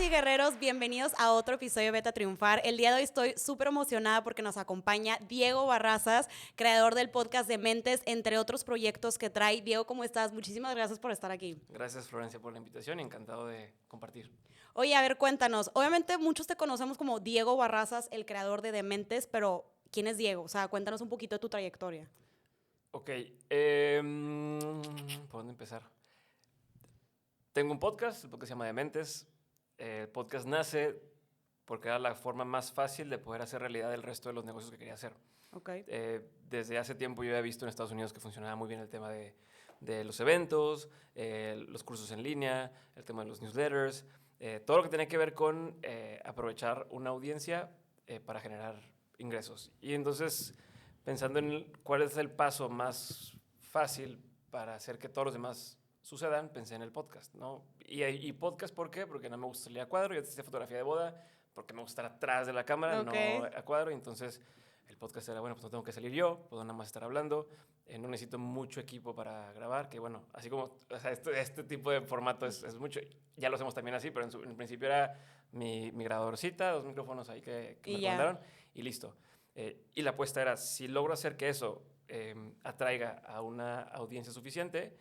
y guerreros, bienvenidos a otro episodio de Vete a Triunfar. El día de hoy estoy súper emocionada porque nos acompaña Diego Barrazas, creador del podcast de Mentes, entre otros proyectos que trae. Diego, ¿cómo estás? Muchísimas gracias por estar aquí. Gracias, Florencia, por la invitación y encantado de compartir. Oye, a ver, cuéntanos. Obviamente muchos te conocemos como Diego Barrazas, el creador de Dementes, pero ¿quién es Diego? O sea, cuéntanos un poquito de tu trayectoria. Ok, ¿por dónde empezar? Tengo un podcast, el podcast se llama Dementes. El podcast nace porque era la forma más fácil de poder hacer realidad el resto de los negocios que quería hacer. Ok. Desde hace tiempo yo había visto en Estados Unidos que funcionaba muy bien el tema de los eventos, los cursos en línea, el tema de los newsletters, todo lo que tenía que ver con aprovechar una audiencia para generar ingresos. Y entonces, pensando en cuál es el paso más fácil para hacer que todos los demás sucedan, pensé en el podcast, ¿no? Y podcast, ¿por qué? Porque no me gusta salir a cuadro, yo hice fotografía de boda, porque me gusta estar atrás de la cámara, Ok. no a cuadro, y entonces el podcast era, bueno, pues no tengo que salir yo, puedo nada más estar hablando, no necesito mucho equipo para grabar, que bueno, así como, o sea, este tipo de formato es mucho, ya lo hacemos también así, pero en principio era mi grabadorcita, 2 micrófonos ahí que me Y ya. recomendaron, y listo. Y la apuesta era, si logro hacer que eso atraiga a una audiencia suficiente,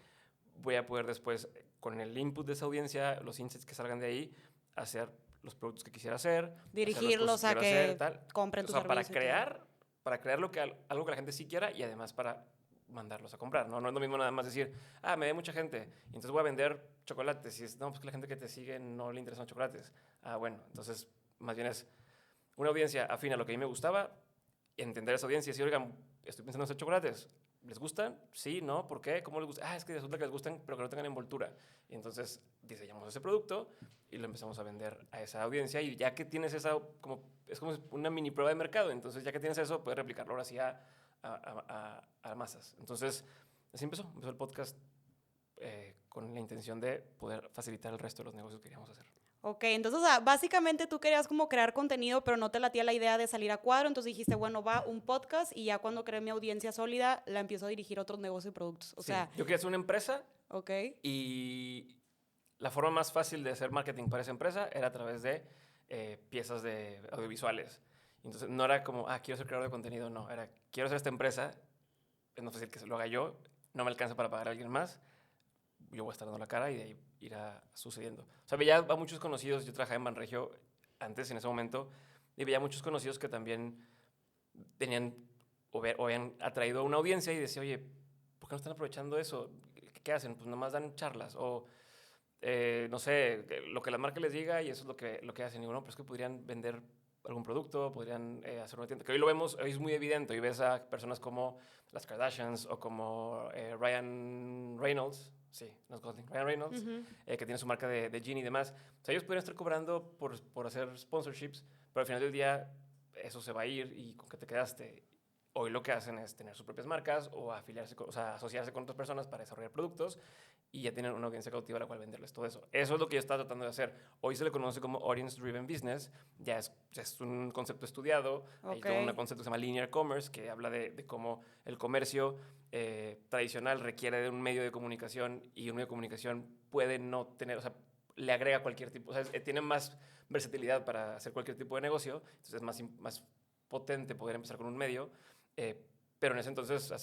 voy a poder después, con el input de esa audiencia, los insights que salgan de ahí, hacer los productos que quisiera hacer, hacer los cursos Dirigirlos que a quiero hacer, que tal. compren O tu sea, para servicio y todo. crear algo que la gente sí quiera y además para mandarlos a comprar, ¿no? No es lo mismo nada más decir, me ve mucha gente, y entonces voy a vender chocolates. Y es, no, pues que la gente que te sigue no le interesan los chocolates. Bueno, entonces más bien es una audiencia afín a lo que a mí me gustaba, entender esa audiencia y decir, oigan, estoy pensando en hacer chocolates. ¿Les gustan? Sí, ¿no? ¿Por qué? ¿Cómo les gusta? Es que resulta que les gustan, pero que no tengan envoltura. Y entonces diseñamos ese producto y lo empezamos a vender a esa audiencia. Y ya que tienes esa, es como una mini prueba de mercado. Entonces, ya que tienes eso, puedes replicarlo ahora sí a masas. Entonces, así empezó el podcast con la intención de poder facilitar el resto de los negocios que queríamos hacer. Ok, entonces, o sea, básicamente tú querías como crear contenido, pero no te latía la idea de salir a cuadro, entonces dijiste, bueno, va un podcast y ya cuando creé mi audiencia sólida, la empiezo a dirigir a otros negocios y productos. O Sí, sea, yo quería hacer una empresa ok, y la forma más fácil de hacer marketing para esa empresa era a través de piezas de audiovisuales. Entonces no era como, quiero ser creador de contenido, no, era, quiero hacer esta empresa, es más fácil que se lo haga yo, no me alcanza para pagar a alguien más, yo voy a estar dando la cara y de ahí irá sucediendo. O sea, veía a muchos conocidos, yo trabajaba en Banregio antes, en ese momento, y veía a muchos conocidos que también tenían o habían atraído a una audiencia y decía, oye, ¿por qué no están aprovechando eso? ¿Qué hacen? Pues nomás dan charlas o no sé, lo que la marca les diga y eso es lo que hacen. Y bueno, pero es que podrían vender algún producto, podrían hacer una tienda. Que hoy lo vemos, hoy es muy evidente. Hoy ves a personas como las Kardashians o como Ryan Reynolds. Sí, no es Gosling, Ryan Reynolds, que tiene su marca de gin y demás. O sea, ellos podrían estar cobrando por hacer sponsorships, pero al final del día eso se va a ir y con qué te quedaste. Hoy lo que hacen es tener sus propias marcas o afiliarse, o sea, asociarse con otras personas para desarrollar productos y ya tienen una audiencia cautiva a la cual venderles todo eso. Eso es lo que yo estaba tratando de hacer. Hoy se le conoce como Audience Driven Business, ya es un concepto estudiado, hay ok. todo un concepto que se llama Linear Commerce, que habla de cómo el comercio tradicional requiere de un medio de comunicación y un medio de comunicación puede no tener, o sea, le agrega cualquier tipo, o sea, tiene más versatilidad para hacer cualquier tipo de negocio, entonces es más potente poder empezar con un medio, pero en ese entonces,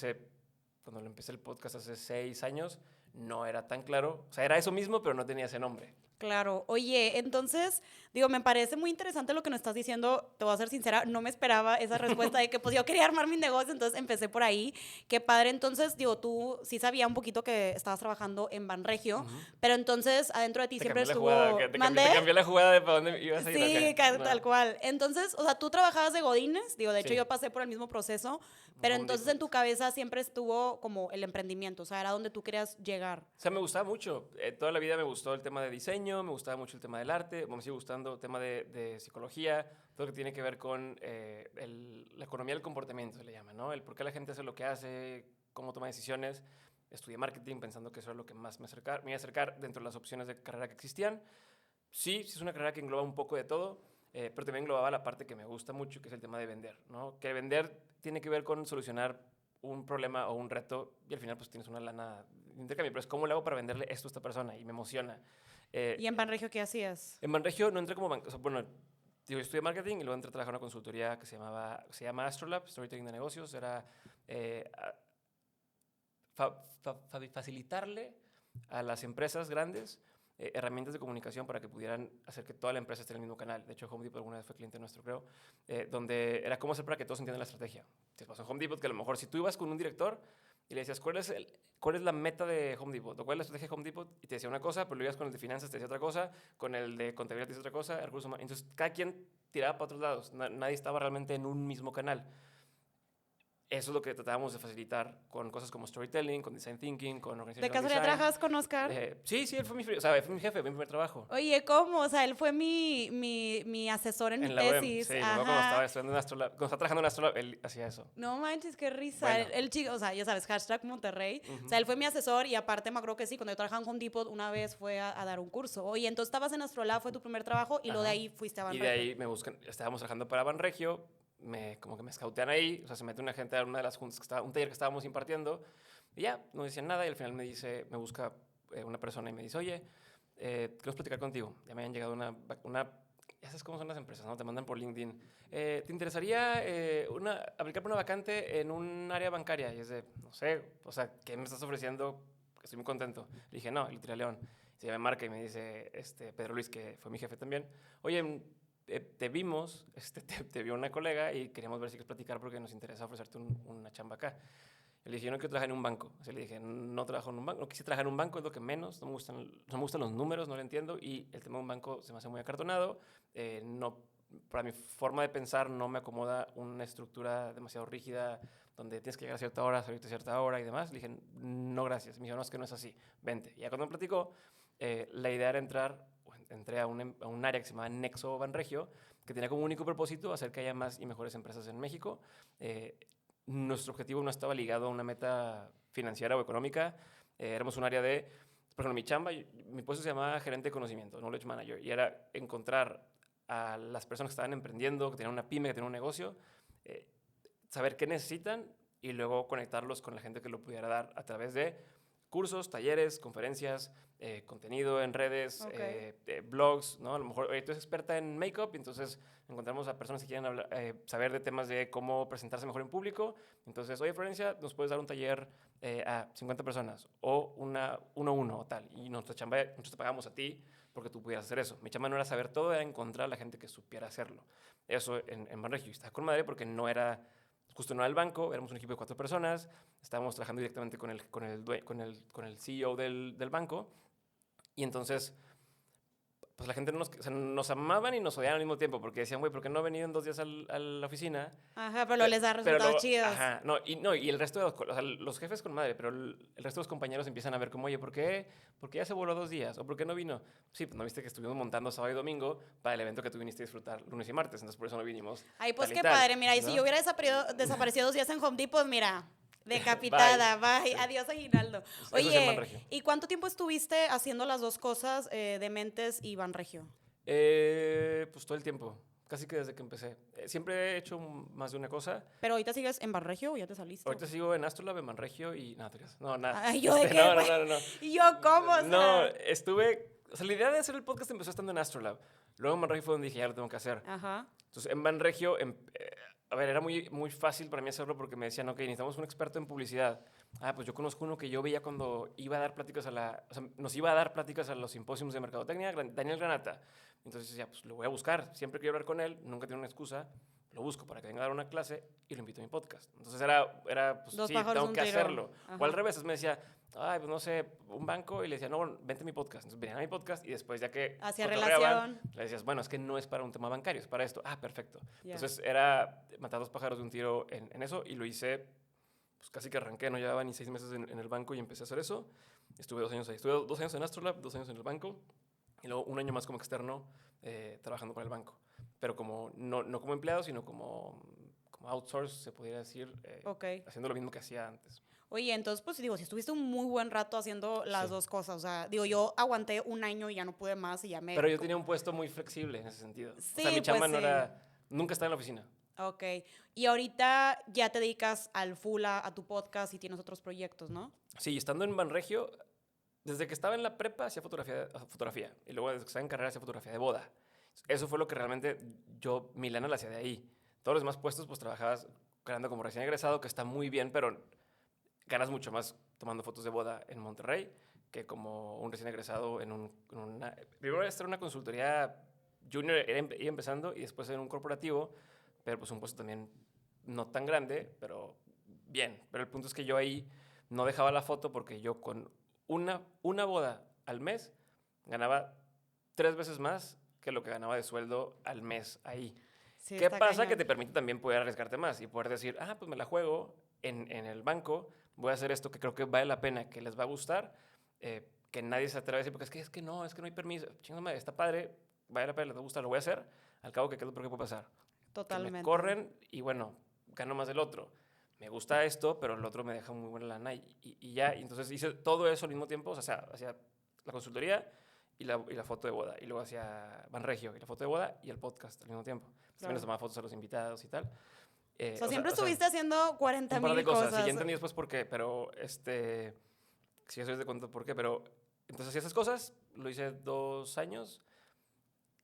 cuando lo empecé el podcast hace 6 años, no era tan claro. O sea, era eso mismo, pero no tenía ese nombre. Claro, oye, entonces, digo, me parece muy interesante lo que nos estás diciendo, te voy a ser sincera, no me esperaba esa respuesta de que pues yo quería armar mi negocio, entonces empecé por ahí, qué padre, entonces, digo, tú sí sabía un poquito que estabas trabajando en Banregio, pero entonces adentro de ti Te siempre cambié la jugada, estuvo, te ¿mandé? cambié la jugada de para dónde ibas a ir Sí, acá. No. tal cual, entonces, o sea, tú trabajabas de godines, digo, de hecho Sí, yo pasé por el mismo proceso, pero Home entonces en Depot. tu cabeza siempre estuvo como el emprendimiento, o sea, era donde tú querías llegar. O sea, me gustaba mucho. Toda la vida me gustó el tema de diseño, me gustaba mucho el tema del arte, me sigue gustando el tema de psicología, todo lo que tiene que ver con la economía del comportamiento, se le llama, ¿no? El por qué la gente hace lo que hace, cómo toma decisiones. Estudié marketing pensando que eso era lo que más me iba a acercar dentro de las opciones de carrera que existían. Sí es una carrera que engloba un poco de todo, pero también englobaba la parte que me gusta mucho, que es el tema de vender, ¿no? Que vender tiene que ver con solucionar un problema o un reto y al final pues tienes una lana de intercambio, pero es cómo le hago para venderle esto a esta persona y me emociona. ¿Y en Banregio qué hacías? En Banregio no entré como banco. O sea, bueno, yo estudié marketing y luego entré a trabajar en una consultoría que se llama Astrolab, Storytelling de Negocios. Era facilitarle a las empresas grandes herramientas de comunicación para que pudieran hacer que toda la empresa esté en el mismo canal. De hecho, Home Depot alguna vez fue cliente nuestro, creo, donde era cómo hacer para que todos entiendan la estrategia. Te pasó en Home Depot que a lo mejor si tú ibas con un director y le decías, ¿cuál es la meta de Home Depot? ¿O cuál es la estrategia de Home Depot? Y te decía una cosa, pero lo ibas con el de finanzas, te decía otra cosa, con el de contabilidad te decía otra cosa, recursos humanos. Entonces, cada quien tiraba para otros lados. Nadie estaba realmente en un mismo canal. Eso es lo que tratábamos de facilitar con cosas como storytelling, con design thinking, con ¿De organizational casualidad design. trabajas con Oscar? Sí, él fue o sea, fue mi jefe, fue mi primer trabajo. Oye, ¿cómo? O sea, él fue mi asesor en mi En la UEM, tesis. sí, me acuerdo cuando Ajá. estaba estudiando en Astrolab, cuando estaba trabajando en Astrolab, él hacía eso. No manches, qué risa. Bueno. El chico, o sea, ya sabes, hashtag Monterrey. O sea, él fue mi asesor y aparte me acuerdo que sí, cuando yo trabajaba en Home Depot, una vez fue a dar un curso. Oye, entonces estabas en Astrolab, fue tu primer trabajo y lo de Ajá. ahí fuiste a Y de Banregio. ahí me buscan, estábamos trabajando para Banregio, como que me escautean ahí, o sea, se mete una gente a una de las juntas, un taller que estábamos impartiendo, y ya, no decían nada, y al final me busca una persona y me dice, oye, queremos platicar contigo. Ya me habían llegado ya sabes cómo son las empresas, ¿no? Te mandan por LinkedIn. ¿Te interesaría aplicar por una vacante en un área bancaria? Y es de, no sé, o sea, ¿qué me estás ofreciendo? Estoy muy contento. Le dije, no, y le tiré a León. Se me marca y me dice Pedro Luis, que fue mi jefe también, oye, te vimos, te vio una colega y queríamos ver si quieres platicar porque nos interesa ofrecerte una chamba acá. Le dije, yo no quiero trabajar en un banco. O sea, le dije, no trabajo en un banco, no quise trabajar en un banco, es lo que menos, no me gustan los números, no lo entiendo y el tema de un banco se me hace muy acartonado. No, para mi forma de pensar no me acomoda una estructura demasiado rígida donde tienes que llegar a cierta hora, salirte a cierta hora y demás. Le dije, no, gracias. Me dijo, no, es que no es así, vente. Y ya cuando me platicó, la idea era entré a un área que se llama Nexo Banregio, que tenía como único propósito hacer que haya más y mejores empresas en México. Nuestro objetivo no estaba ligado a una meta financiera o económica. Éramos un área por ejemplo, mi chamba, mi puesto se llamaba gerente de conocimiento, knowledge manager, y era encontrar a las personas que estaban emprendiendo, que tenían una pyme, que tenían un negocio, saber qué necesitan y luego conectarlos con la gente que lo pudiera dar a través de cursos, talleres, conferencias, contenido en redes, Okay. blogs, ¿no? A lo mejor tú eres experta en make-up, entonces encontramos a personas que quieren saber de temas de cómo presentarse mejor en público. Entonces, oye, Florencia, ¿nos puedes dar un taller a 50 personas? O uno a uno o tal. Y nosotros te pagamos a ti porque tú pudieras hacer eso. Mi chamba no era saber todo, era encontrar a la gente que supiera hacerlo. Eso en Banregio. Y estaba con madre porque justo no era el banco, éramos un equipo de 4 personas, estábamos trabajando directamente con el CEO del banco, y entonces, pues la gente o sea, nos amaban y nos odiaban al mismo tiempo, porque decían, güey, ¿por qué no ha venido en 2 días a la oficina? Ajá, pero les da Pero resultados chidos. ajá, y el resto o sea, los jefes con madre, pero el resto de los compañeros empiezan a ver como, oye, ¿por qué ya se voló 2 días? ¿O por qué no vino? Sí, pues no viste que estuvimos montando sábado y domingo para el evento que tú viniste a disfrutar lunes y martes, entonces por eso no vinimos. Ay, pues Tal y qué tal, padre, mira, y si ¿no? yo hubiera desaparecido 2 días en Home Depot, mira, decapitada, bye, Sí. adiós aguinaldo. Eso sí en Oye, Banregio. ¿y cuánto tiempo estuviste haciendo las dos cosas, Dementes y Banregio? Pues todo el tiempo, casi que desde que empecé. Siempre he hecho más de una cosa. ¿Pero ahorita sigues en Banregio o ya te saliste? Ahorita sigo en Astrolab, en Banregio y nada, te creas. No, nada. Ay, ¿yo de qué, No, no, güey? no, no, no. ¿Y yo cómo? O No, sea, o sea, la idea de hacer el podcast empezó estando en Astrolab. Luego en Banregio fue donde dije, ya lo tengo que hacer. ajá. Entonces, en Banregio, a ver, era muy, muy fácil para mí hacerlo porque me decían, ok, necesitamos un experto en publicidad. Pues yo conozco uno que yo veía cuando iba a dar pláticas o sea, nos iba a dar pláticas a los simposios de mercadotecnia, Daniel Granata. Entonces decía, pues lo voy a buscar. Siempre quiero hablar con él, nunca tiene una excusa. Lo busco para que venga a dar una clase y lo invito a mi podcast. Entonces pues Dos sí, pájaros tengo un que tiro. hacerlo. Ajá. O al revés, me decía, pues no sé, un banco, y le decía, no, bueno, vente a mi podcast. Entonces venían a mi podcast y después ya que Hacia cotorreaban, relación. le decías, bueno, es que no es para un tema bancario, es para esto. Perfecto. Ya. Entonces era matar 2 pájaros de un tiro en eso y lo hice, pues casi que arranqué, no llevaba ni 6 meses en el banco y empecé a hacer eso. Estuve 2 años ahí. Estuve 2 años en Astrolab, 2 años en el banco y luego 1 año más como externo trabajando para el banco. Pero no como empleado, sino como outsource, se podría decir, Ok. haciendo lo mismo que hacía antes. Oye, entonces, pues digo, si estuviste un muy buen rato haciendo las Sí. dos cosas, o sea, digo, yo aguanté 1 año y ya no pude más y ya me... Pero yo tenía un puesto muy flexible en ese sentido. O sea, Sí, mi chamba pues no sí. era, nunca estaba en la oficina. Ok. Y ahorita ya te dedicas al full a tu podcast y tienes otros proyectos, ¿no? Sí, estando en Banregio, desde que estaba en la prepa hacía fotografía y luego desde que estaba en carrera hacía fotografía de boda. Eso fue lo que realmente mi lana la hacía de ahí. Todos los demás puestos, pues trabajabas ganando como recién egresado, que está muy bien, pero ganas mucho más tomando fotos de boda en Monterrey que como un recién egresado en una... Primero era una consultoría junior, iba empezando, y después en un corporativo, pero pues un puesto también no tan grande, pero bien. Pero el punto es que yo ahí no dejaba la foto porque yo con una boda al mes ganaba 3 veces más que lo que ganaba de sueldo al mes ahí. Sí, ¿Qué está pasa? cañón. Que te permite también poder arriesgarte más y poder decir, pues me la juego en el banco, voy a hacer esto que creo que vale la pena, que les va a gustar, que nadie se atreve a decir, porque es que no hay permiso, chingame, está padre, vale la pena, les va a gustar, lo voy a hacer, al cabo que qué es lo peor que puede pasar. Que me Totalmente. corren y bueno, gano más del otro. Me gusta esto, pero el otro me deja muy buena lana y ya. Y entonces hice todo eso al mismo tiempo, o sea, hacía la consultoría y la foto de boda. Y luego hacía Banregio y la foto de boda y el podcast al mismo tiempo. También les tomaba fotos a los invitados y tal. O sea, siempre estuviste haciendo 40 un par de mil cosas. cosas. Sí, ya entendí después por qué, pero sí, eso es de cuento por qué, pero entonces hacía esas cosas, lo hice 2 años,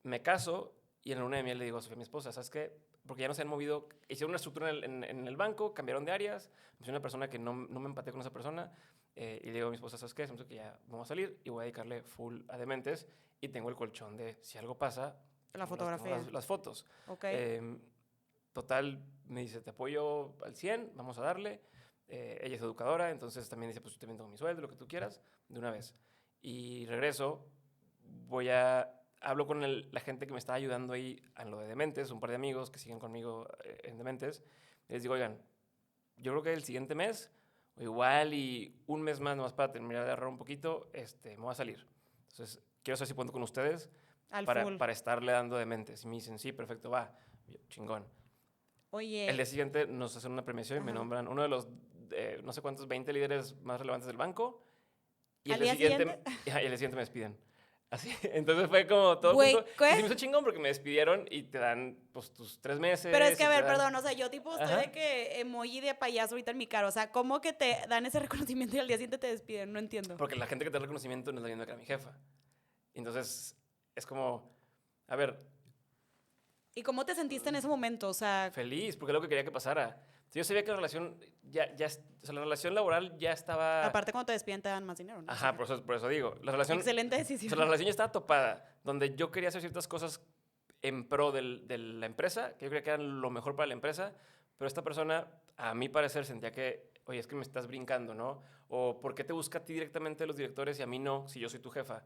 me caso y en la luna de miel le digo a Sofía, mi esposa, ¿sabes qué? Porque ya no se han movido, hicieron una estructura en el banco, cambiaron de áreas, me una persona que no me empaté con esa persona, y le digo a mi esposa, ¿sabes qué? Siento que ya vamos a salir y voy a dedicarle full a Dementes y tengo el colchón de si algo pasa, La tengo fotografía. las fotos. Ok. Total, me dice, te apoyo al 100, vamos a darle. Ella es educadora, entonces también dice, pues yo también tengo mi sueldo, lo que tú quieras, de una vez. Y regreso, hablo con la gente que me está ayudando ahí en lo de Dementes, un par de amigos que siguen conmigo en Dementes. Y les digo, oigan, yo creo que el siguiente mes, o igual y un mes más, nomás para terminar de ahorrar un poquito, me voy a salir. Entonces, quiero saber si cuento con ustedes Al full. para estarle dando Dementes. Y me dicen, sí, perfecto, va, yo, chingón. El día Oye. siguiente nos hacen una premiación y me Ajá. nombran uno de los no sé cuántos 20 líderes más relevantes del banco. Y ¿Al día siguiente? y el día siguiente me despiden. Así, entonces fue como todo Güey, junto. ¿qué? Y se me hizo chingón porque me despidieron y te dan pues tus 3 meses. Pero es que, y a te ver, dan... perdón, o sea, yo tipo estoy Ajá. de que emoji de payaso ahorita en mi cara. O sea, ¿cómo que te dan ese reconocimiento y al día siguiente te despiden? No entiendo. Porque la gente que te da reconocimiento no está viendo que era mi jefa. Entonces, es como, a ver, ¿Y cómo te sentiste en ese momento? O sea, feliz, porque es lo que quería que pasara. Yo sabía que la relación o sea, la relación laboral ya estaba... aparte cuando te despiden te dan más dinero, ¿no? Ajá, por eso digo. La relación, Excelente o decisión. sea, la relación ya estaba topada, donde yo quería hacer ciertas cosas en pro de la empresa, que yo creía que eran lo mejor para la empresa, pero esta persona, a mi parecer, sentía que, oye, es que me estás brincando, ¿no? O ¿por qué te busca a ti directamente los directores y a mí no, si yo soy tu jefa?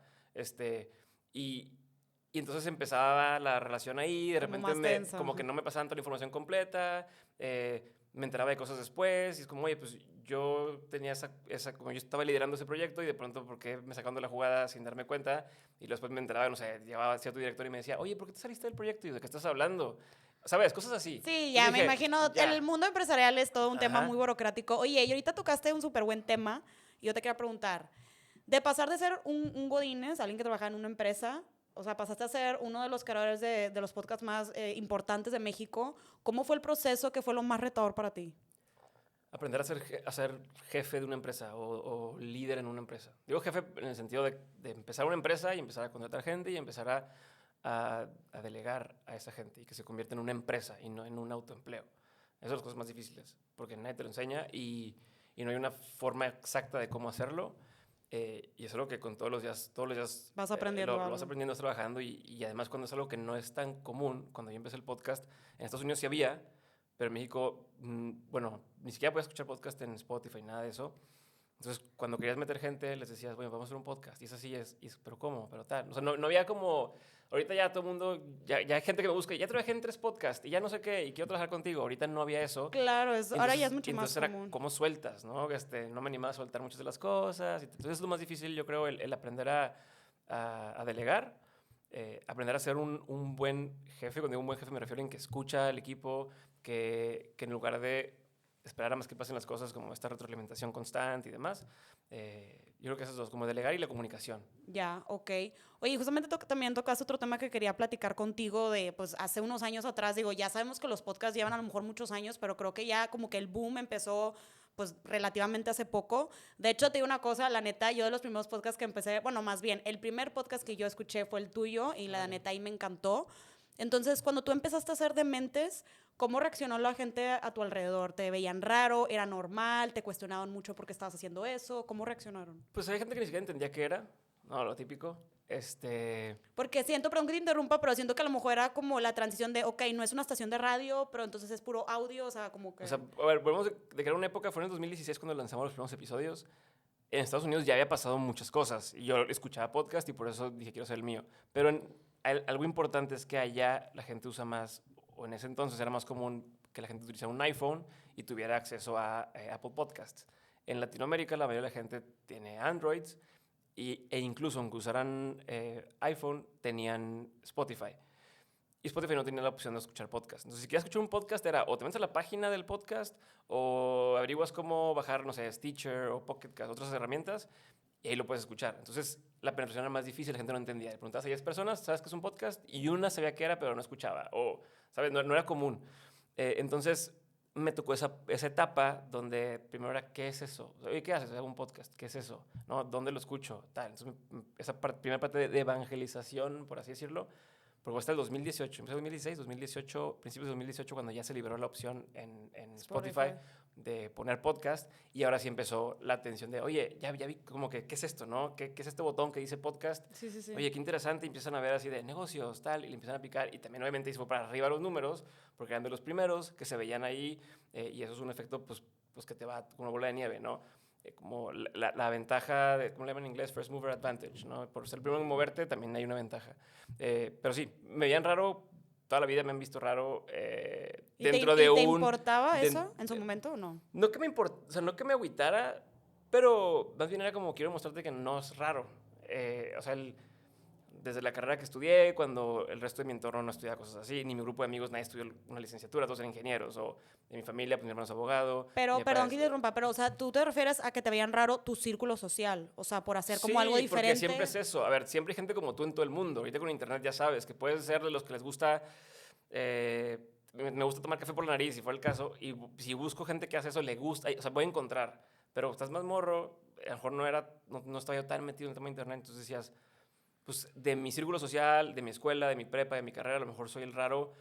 Y, y entonces empezaba la relación ahí, de Como repente más tenso. como que no me pasaban toda la información completa, me enteraba de cosas después, y es como, oye, pues yo tenía como yo estaba liderando ese proyecto y de pronto, ¿por qué me sacaron de la jugada sin darme cuenta? Y después me enteraba, no sé, llevaba cierto director y me decía, oye, ¿por qué te saliste del proyecto y de qué estás hablando? ¿Sabes? Cosas así. Sí, Entonces ya me dije, imagino. ya. El mundo empresarial es todo un tema Ajá. muy burocrático. Oye, y ahorita tocaste un súper buen tema y yo te quería preguntar, de pasar de ser un godínez, alguien que trabaja en una empresa, o sea, pasaste a ser uno de los creadores de los podcasts más importantes de México, ¿cómo fue el proceso que fue lo más retador para ti? Aprender a ser jefe de una empresa o líder en una empresa. Digo jefe en el sentido de empezar una empresa y empezar a contratar gente y empezar a delegar a esa gente y que se convierta en una empresa y no en un autoempleo. Esas son las cosas más difíciles, porque nadie te lo enseña y no hay una forma exacta de cómo hacerlo. Y es algo que con todos los días Vas aprendiendo lo vas algo. aprendiendo, vas trabajando y además cuando es algo que no es tan común, cuando yo empecé el podcast, en Estados Unidos sí había, pero en México, bueno, ni siquiera podías escuchar podcast en Spotify, nada de eso. Entonces, cuando querías meter gente, les decías, bueno, vamos a hacer un podcast. Y es así, pero ¿cómo? Pero tal. O sea, no había como, ahorita ya todo el mundo, ya hay gente que me busca, ya trabajé en 3 podcasts y ya no sé qué, y quiero trabajar contigo. Ahorita no había eso. Claro, ahora ya es mucho más Entonces era común. cómo sueltas, ¿no? No me animaba a soltar muchas de las cosas. Entonces es lo más difícil, yo creo, el aprender a delegar, aprender a ser un buen jefe. Cuando digo un buen jefe me refiero en que escucha al equipo, que en lugar de esperar a más que pasen las cosas, como esta retroalimentación constante y demás, yo creo que esas dos, como delegar y la comunicación. Ya, ok. Oye, justamente también tocaste otro tema que quería platicar contigo de, pues, hace unos años atrás, digo, ya sabemos que los podcasts llevan a lo mejor muchos años, pero creo que ya como que el boom empezó pues relativamente hace poco. De hecho, te digo una cosa, la neta, yo de los primeros podcasts que empecé, bueno, más bien, el primer podcast que yo escuché fue el tuyo y la neta ahí me encantó. Entonces, cuando tú empezaste a hacer dementes, ¿cómo reaccionó la gente a tu alrededor? ¿Te veían raro? ¿Era normal? ¿Te cuestionaban mucho por qué estabas haciendo eso? ¿Cómo reaccionaron? Pues hay gente que ni siquiera entendía qué era, no, lo típico. Porque siento, perdón que te interrumpa, pero siento que a lo mejor era como la transición de, ok, no es una estación de radio, pero entonces es puro audio, o sea, como que... O sea, a ver, volvemos de que era una época, fue en el 2016 cuando lanzamos los primeros episodios. En Estados Unidos ya había pasado muchas cosas y yo escuchaba podcast y por eso dije quiero hacer el mío. Pero algo importante es que allá la gente usa más, o en ese entonces era más común que la gente utilizara un iPhone y tuviera acceso a Apple Podcasts. En Latinoamérica la mayoría de la gente tiene Androids e incluso aunque usaran iPhone tenían Spotify. Y Spotify no tenía la opción de escuchar podcast. Entonces, si querías escuchar un podcast, era o te metes a la página del podcast o averiguas cómo bajar, no sé, Stitcher o Pocket Cast, otras herramientas, y ahí lo puedes escuchar. Entonces, la penetración era más difícil, la gente no entendía. Le preguntabas a 10 personas, ¿sabes qué es un podcast? Y una sabía qué era, pero no escuchaba. O, ¿sabes? No era común. Entonces, me tocó esa etapa donde primero era, ¿qué es eso? Oye, ¿qué haces? Hago un podcast. ¿Qué es eso? ¿No? ¿Dónde lo escucho? Tal. Entonces, esa primera parte de evangelización, por así decirlo, porque hasta el 2018, empezó 2016, 2018, principios de 2018, cuando ya se liberó la opción en Spotify de poner podcast, y ahora sí empezó la atención de, oye, ya vi como que, ¿qué es esto, no? ¿Qué es este botón que dice podcast? Sí, sí, sí. Oye, qué interesante, y empiezan a ver así de negocios, tal, y le empiezan a picar, y también obviamente hizo para arriba los números, porque eran de los primeros que se veían ahí, y eso es un efecto, pues que te va como una bola de nieve, ¿no? Como la ventaja, de, ¿cómo le llaman en inglés? First mover advantage, ¿no? Por ser el primero en moverte también hay una ventaja. Pero sí, me veían raro, toda la vida me han visto raro dentro de un... ¿Te importaba eso en su momento o no? No que me o sea, no que me agüitara, pero más bien era como quiero mostrarte que no es raro. O sea, desde la carrera que estudié, cuando el resto de mi entorno no estudiaba cosas así, ni mi grupo de amigos nadie estudió una licenciatura, todos eran ingenieros, o de mi familia, pues mi hermano es abogado. Pero, perdón que te interrumpa, pero, o sea, tú te refieres a que te veían raro tu círculo social, o sea, por hacer como algo diferente. Sí, porque siempre es eso. A ver, siempre hay gente como tú en todo el mundo. Ahorita con internet ya sabes que puedes ser de los que les gusta... me gusta tomar café por la nariz, si fue el caso, y si busco gente que hace eso, le gusta, o sea, voy a encontrar. Pero estás más morro, a lo mejor no estaba yo tan metido en el tema de internet, entonces decías, pues de mi círculo social, de mi escuela, de mi prepa, de mi carrera, a lo mejor soy el raro.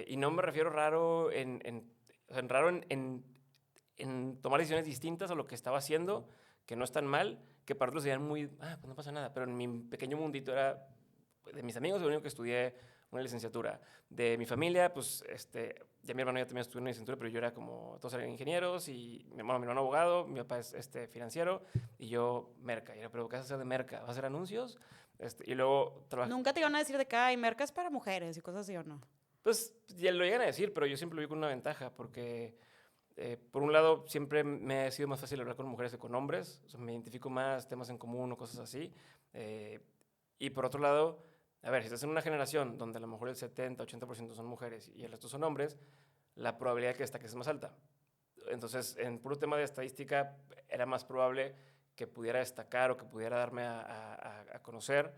Y no me refiero raro o sea, raro en tomar decisiones distintas a lo que estaba haciendo, que no es tan mal, que para otros serían muy, pues no pasa nada. Pero en mi pequeño mundito era, de mis amigos, lo único que estudié una licenciatura. De mi familia, pues, ya mi hermano ya también estudió una licenciatura, pero yo era como, todos eran ingenieros, y mi hermano abogado, mi papá es financiero, y yo merca. Y era, ¿pero qué vas a hacer de merca? ¿Vas a hacer anuncios? Y luego trabajé. Nunca te iban a decir de que hay mercas para mujeres y cosas así, ¿o no? Pues ya lo llegan a decir, pero yo siempre lo vi con una ventaja, porque por un lado siempre me ha sido más fácil hablar con mujeres que con hombres, o sea, me identifico más, temas en común o cosas así. Y por otro lado, a ver, si estás en una generación donde a lo mejor el 70-80% son mujeres y el resto son hombres, la probabilidad de que destaques es más alta. Entonces, en puro tema de estadística, era más probable que pudiera destacar o que pudiera darme a conocer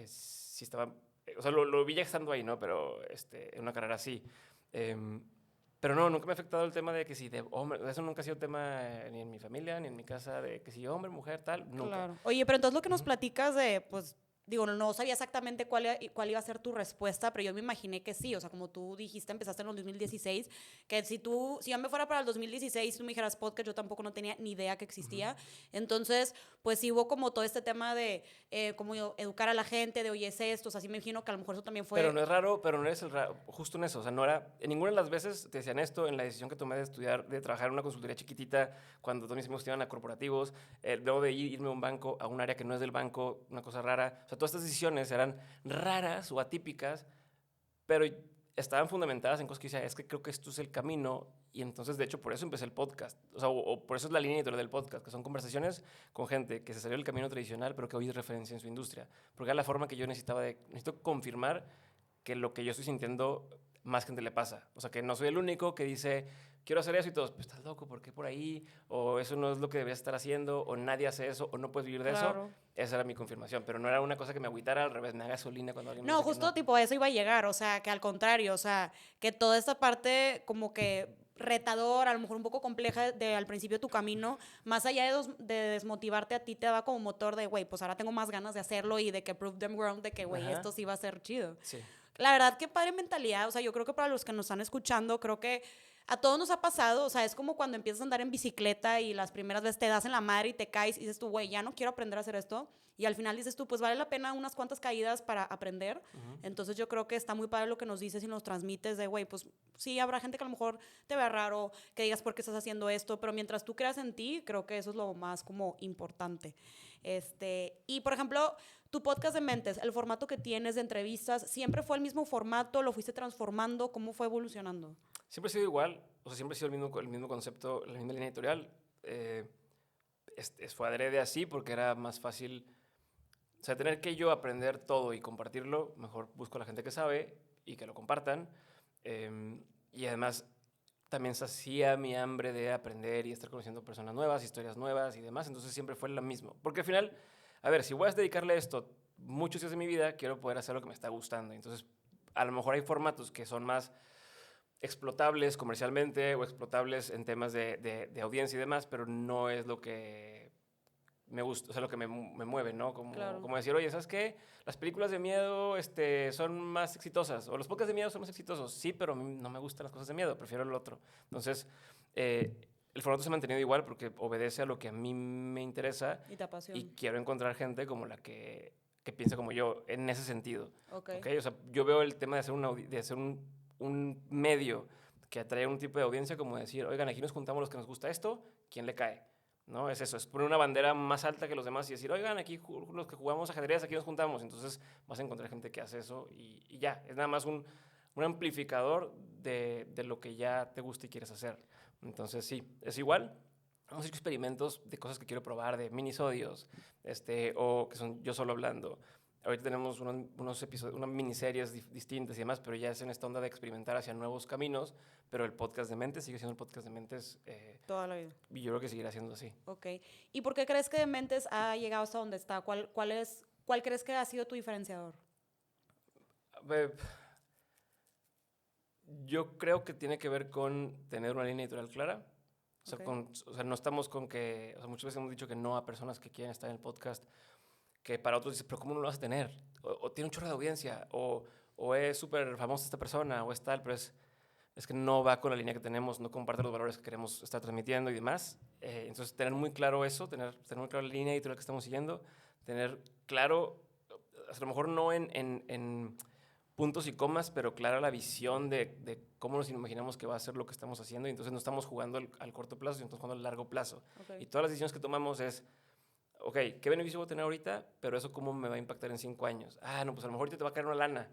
si estaba... O sea, lo vi ya estando ahí, ¿no? Pero en una carrera así. Pero no, nunca me ha afectado el tema de que si de hombre, eso nunca ha sido tema ni en mi familia, ni en mi casa, de que si hombre, mujer, tal, nunca. Claro. Oye, pero entonces lo que nos platicas de, pues, digo, no sabía exactamente cuál iba a ser tu respuesta, pero yo me imaginé que sí, o sea, como tú dijiste, empezaste en el 2016, que si yo me fuera para el 2016, tú me dijeras podcast, yo tampoco no tenía ni idea que existía, entonces, pues sí hubo como todo este tema de como educar a la gente, de oye, es esto, o sea, sí me imagino que a lo mejor eso también fue... Pero no es raro, pero no eres el raro, justo en eso, o sea, no era, en ninguna de las veces te decían esto, en la decisión que tomé de estudiar, de trabajar en una consultoría chiquitita, cuando todos mis amigos iban a corporativos, luego de irme a un banco, a un área que no es del banco, una cosa rara, o sea, todas estas decisiones eran raras o atípicas, pero estaban fundamentadas en cosas que decía, es que creo que esto es el camino, y entonces, de hecho, por eso empecé el podcast, o sea, o por eso es la línea editorial del podcast, que son conversaciones con gente que se salió del camino tradicional, pero que hoy es referencia en su industria, porque era la forma que yo necesito confirmar que lo que yo estoy sintiendo, más gente le pasa, o sea, que no soy el único que dice, quiero hacer eso, y todos, pues estás loco, ¿por qué por ahí? O eso no es lo que deberías estar haciendo, o nadie hace eso, o no puedes vivir de Claro. eso. Esa era mi confirmación, pero no era una cosa que me agüitara, al revés, me da gasolina cuando alguien me No, dice que justo no. tipo a eso iba a llegar, o sea, que al contrario, o sea, que toda esta parte como que retador, a lo mejor un poco compleja al principio de tu camino, más allá de desmotivarte a ti, te da como motor de, güey, pues ahora tengo más ganas de hacerlo y de que prove them wrong, de que, güey, Ajá. esto sí va a ser chido. Sí. La verdad, qué padre mentalidad. O sea, yo creo que para los que nos están escuchando, creo que a todos nos ha pasado. O sea, es como cuando empiezas a andar en bicicleta y las primeras veces te das en la madre y te caes y dices tú, güey, ya no quiero aprender a hacer esto. Y al final dices tú, pues vale la pena unas cuantas caídas para aprender. Entonces yo creo que está muy padre lo que nos dices y nos transmites de, güey, pues sí, habrá gente que a lo mejor te vea raro, que digas por qué estás haciendo esto, pero mientras tú creas en ti, creo que eso es lo más como importante. Y por ejemplo, tu podcast de Mentes, el formato que tienes de entrevistas, ¿siempre fue el mismo formato? ¿Lo fuiste transformando? ¿Cómo fue evolucionando? Siempre ha sido igual, o sea, siempre ha sido el mismo concepto, la misma línea editorial. Fue adrede así porque era más fácil, o sea, tener que yo aprender todo y compartirlo, mejor busco a la gente que sabe y que lo compartan. Y además también sacía mi hambre de aprender y estar conociendo personas nuevas, historias nuevas y demás, entonces siempre fue lo mismo. Porque al final, a ver, si voy a dedicarle a esto muchos días de mi vida, quiero poder hacer lo que me está gustando. Entonces, a lo mejor hay formatos que son más explotables comercialmente o explotables en temas de audiencia y demás, pero no es lo que me gusta, o sea, lo que me mueve, ¿no? Claro. Como decir, oye, ¿sabes qué? Las películas de miedo son más exitosas, o los podcasts de miedo son más exitosos. Sí, pero a mí no me gustan las cosas de miedo, prefiero el otro. Entonces, el formato se ha mantenido igual porque obedece a lo que a mí me interesa Y te apasiona. y quiero encontrar gente como la que piensa como yo en ese sentido. Okay. ¿Okay? O sea, yo veo el tema de hacer un medio que atrae un tipo de audiencia como decir, oigan, aquí nos juntamos los que nos gusta esto, ¿quién le cae? ¿No? Es eso, es poner una bandera más alta que los demás y decir, oigan, aquí los que jugamos ajedrez, aquí nos juntamos. Entonces vas a encontrar gente que hace eso y ya, es nada más un amplificador de lo que ya te gusta y quieres hacer. Entonces sí, es igual. Hemos hecho experimentos de cosas que quiero probar, de minisodios, o que son yo solo hablando. Ahorita tenemos unos episodios, unas miniseries distintas y demás, pero ya es en esta onda de experimentar hacia nuevos caminos, pero el podcast de Mentes sigue siendo el podcast de Mentes. Toda la vida. Y yo creo que seguirá siendo así. Ok. ¿Y por qué crees que Dementes ha llegado hasta donde está? ¿Cuál crees que ha sido tu diferenciador? Yo creo que tiene que ver con tener una línea editorial clara. O sea, Okay. o sea, no estamos con que... O sea, muchas veces hemos dicho que no a personas que quieren estar en el podcast, que para otros dicen, pero ¿cómo no lo vas a tener? O tiene un chorro de audiencia, o es súper famosa esta persona, o es tal, pero es que no va con la línea que tenemos, no comparte los valores que queremos estar transmitiendo y demás. Entonces, tener muy claro eso, tener muy claro la línea editorial que estamos siguiendo, tener claro, a lo mejor no en puntos y comas, pero clara la visión de cómo nos imaginamos que va a ser lo que estamos haciendo. Y entonces no estamos jugando al corto plazo, sino estamos jugando al largo plazo. Okay. Y todas las decisiones que tomamos es, ok, ¿qué beneficio voy a tener ahorita? Pero eso cómo me va a impactar en 5 años. Ah, no, pues a lo mejor ahorita te va a caer una lana,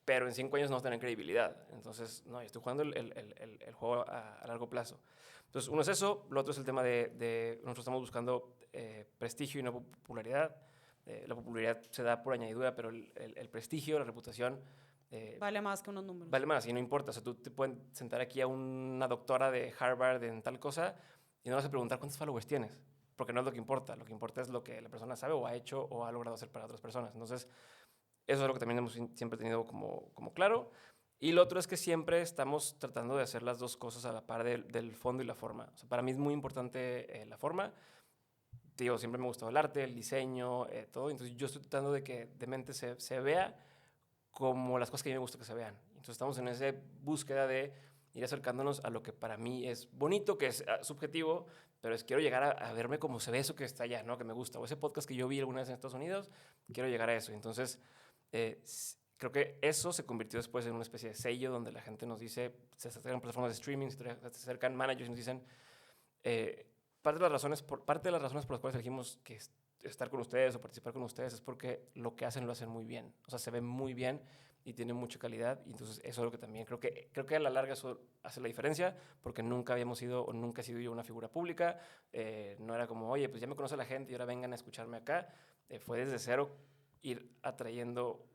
pero en 5 años no vas a tener credibilidad. Entonces, no, yo estoy jugando el juego a largo plazo. Entonces, uno es eso, lo otro es el tema de nosotros estamos buscando prestigio y no popularidad. La popularidad se da por añadidura, pero el prestigio, la reputación... vale más que unos números. Vale más, y no importa. O sea, tú te pueden sentar aquí a una doctora de Harvard en tal cosa y no vas a preguntar cuántos followers tienes, porque no es lo que importa. Lo que importa es lo que la persona sabe o ha hecho o ha logrado hacer para otras personas. Entonces, eso es lo que también hemos siempre tenido como claro. Y lo otro es que siempre estamos tratando de hacer las dos cosas a la par del fondo y la forma. O sea, para mí es muy importante la forma. Te digo, siempre me ha gustado el arte, el diseño, todo. Entonces yo estoy tratando de que Demente se vea como las cosas que a mí me gusta que se vean. Entonces estamos en esa búsqueda de ir acercándonos a lo que para mí es bonito, que es subjetivo, pero quiero llegar a verme como se ve eso que está allá, ¿no? Que me gusta. O ese podcast que yo vi alguna vez en Estados Unidos, quiero llegar a eso. Entonces, creo que eso se convirtió después en una especie de sello donde la gente nos dice, se acercan plataformas de streaming, se acercan managers y nos dicen, parte de las razones por las cuales elegimos que estar con ustedes o participar con ustedes es porque lo que hacen lo hacen muy bien. O sea, se ve muy bien y tiene mucha calidad. Y entonces eso es lo que también creo que a la larga eso hace la diferencia, porque nunca habíamos sido o nunca he sido yo una figura pública. No era como, oye, pues ya me conoce la gente y ahora vengan a escucharme acá. Fue desde cero ir atrayendo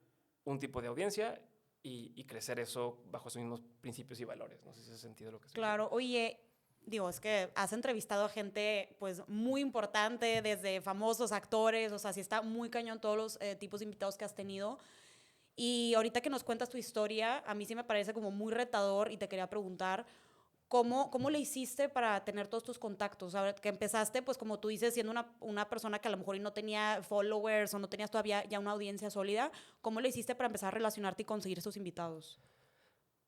un tipo de audiencia y crecer eso bajo esos mismos principios y valores. No sé si hace sentido lo que estoy Claro, oye, digo, es que has entrevistado a gente pues muy importante, desde famosos, actores, o sea, sí está muy cañón todos los tipos de invitados que has tenido. Y ahorita que nos cuentas tu historia, a mí sí me parece como muy retador y te quería preguntar, ¿Cómo le hiciste para tener todos tus contactos? A ver, que empezaste, pues como tú dices, siendo una persona que a lo mejor no tenía followers o no tenías todavía ya una audiencia sólida. ¿Cómo le hiciste para empezar a relacionarte y conseguir esos invitados?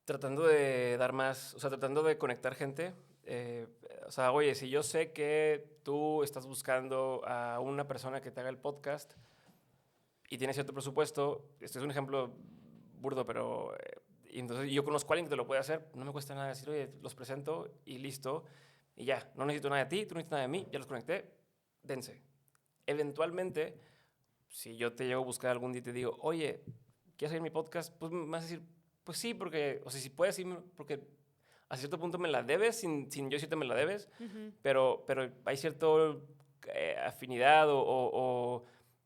Tratando de dar más, o sea, tratando de conectar gente. O sea, oye, si yo sé que tú estás buscando a una persona que te haga el podcast y tiene cierto presupuesto, este es un ejemplo burdo, pero y entonces yo conozco a alguien que te lo puede hacer, no me cuesta nada decir, oye, los presento y listo, y ya, no necesito nada de ti, tú no necesitas nada de mí, ya los conecté, dense. Eventualmente, si yo te llego a buscar algún día y te digo, oye, ¿quieres hacer mi podcast? Pues me vas a decir, pues sí, porque, o sea, si puedes, sí, porque a cierto punto me la debes, sin yo decirte me la debes, pero hay cierto afinidad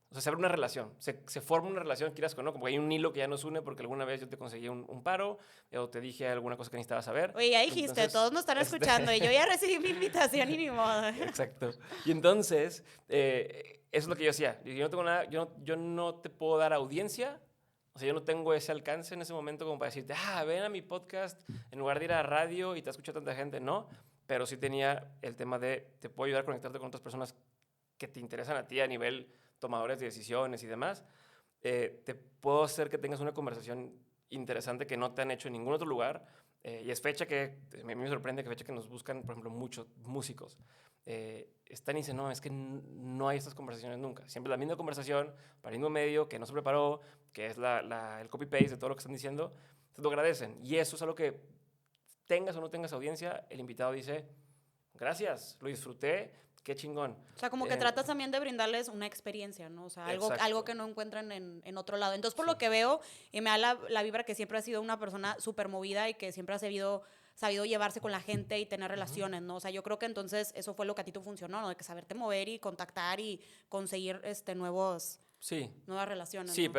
o sea, se abre una relación, se forma una relación, quieras o no, como que hay un hilo que ya nos une porque alguna vez yo te conseguí un paro o te dije alguna cosa que necesitabas saber. Oye, ya dijiste, Entonces, todos nos están escuchando y yo ya recibí mi invitación y ni modo. Exacto. Y entonces, eso es lo que yo hacía. Yo no tengo nada, yo no te puedo dar audiencia. O sea, yo no tengo ese alcance en ese momento como para decirte, ven a mi podcast en lugar de ir a radio y te escucha tanta gente. No, pero sí tenía el tema de, te puedo ayudar a conectarte con otras personas que te interesan a ti a nivel tomadores de decisiones y demás. Te puedo hacer que tengas una conversación interesante que no te han hecho en ningún otro lugar. Y es fecha que, a mí me sorprende que fecha que nos buscan, por ejemplo, muchos músicos. Están y dicen, no, es que no hay estas conversaciones nunca. Siempre la misma conversación, para el mismo medio, que no se preparó, que es el copy-paste de todo lo que están diciendo. Entonces lo agradecen. Y eso es algo que tengas o no tengas audiencia, el invitado dice, gracias, lo disfruté, qué chingón. O sea, como que tratas también de brindarles una experiencia, ¿no? O sea, algo que no encuentran en otro lado. Entonces, por lo que veo, me da la vibra que siempre has sido una persona súper movida y que siempre has sabido llevarse con la gente y tener relaciones, ¿no? O sea, yo creo que entonces eso fue lo que a ti te funcionó, ¿no? De que saberte mover y contactar y conseguir nuevas relaciones. Sí, ¿no?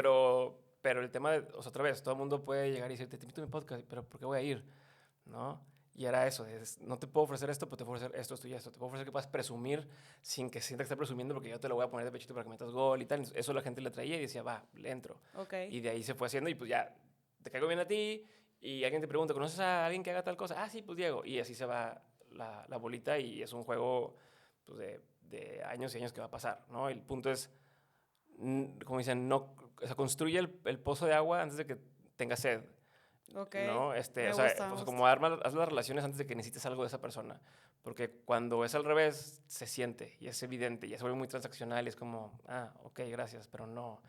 pero el tema de, o sea, otra vez, todo el mundo puede llegar y decirte, te invito a mi podcast, pero ¿por qué voy a ir? ¿No? Y era eso, no te puedo ofrecer esto, pero te puedo ofrecer esto, esto y esto. Te puedo ofrecer que puedas presumir sin que sientas que estás presumiendo porque yo te lo voy a poner de pechito para que metas gol y tal. Eso la gente le traía y decía, va, le entro. Okay. Y de ahí se fue haciendo y pues ya, te caigo bien a ti y alguien te pregunta, ¿conoces a alguien que haga tal cosa? Ah, sí, pues Diego. Y así se va la bolita y es un juego pues, de años y años que va a pasar, ¿no? El punto es, como dicen, no, o sea, construye el pozo de agua antes de que tenga sed. Okay. ¿No? O sea, pues como haz las relaciones antes de que necesites algo de esa persona. Porque cuando es al revés, se siente y es evidente y ya se vuelve muy transaccional y es como, ok, gracias, pero no.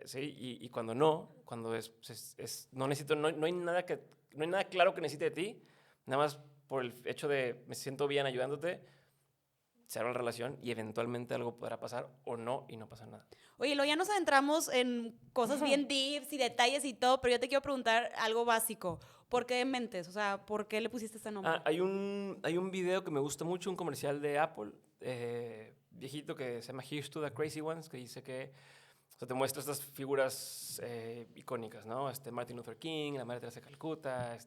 ¿Sí? Y cuando no, cuando no necesito, no hay nada claro que necesite de ti, nada más por el hecho de me siento bien ayudándote, se abre la relación y eventualmente algo podrá pasar o no y no pasa nada. Oye, luego ya nos adentramos en cosas bien deeps y detalles y todo, pero yo te quiero preguntar algo básico. ¿Por qué Dementes? O sea, ¿por qué le pusiste este nombre? Hay un video que me gusta mucho, un comercial de Apple, viejito, que se llama Here's to the Crazy Ones, que dice que o sea, te muestra estas figuras icónicas, ¿no? Martin Luther King, la Madre Teresa de Calcuta,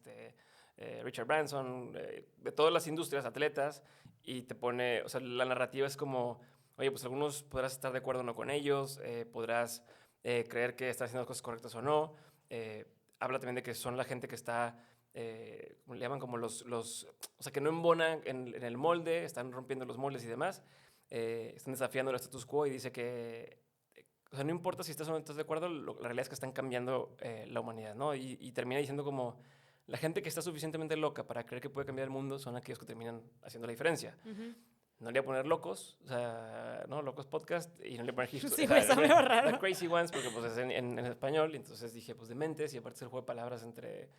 Richard Branson, de todas las industrias, atletas, y te pone, o sea, la narrativa es como, oye, pues algunos podrás estar de acuerdo o no con ellos, podrás creer que están haciendo las cosas correctas o no. Habla también de que son la gente que está, ¿cómo le llaman? Como o sea, que no embonan en el molde, están rompiendo los moldes y demás, están desafiando el status quo y dice que, o sea, no importa si estás o no estás de acuerdo, la realidad es que están cambiando la humanidad, ¿no? Y termina diciendo como, la gente que está suficientemente loca para creer que puede cambiar el mundo son aquellos que terminan haciendo la diferencia. No le voy a poner locos, o sea, no, locos podcast, y no le voy a poner sí, pues, está medio raro. The Crazy Ones, porque pues es en español, y entonces dije, pues dementes, y aparte es el juego de palabras entre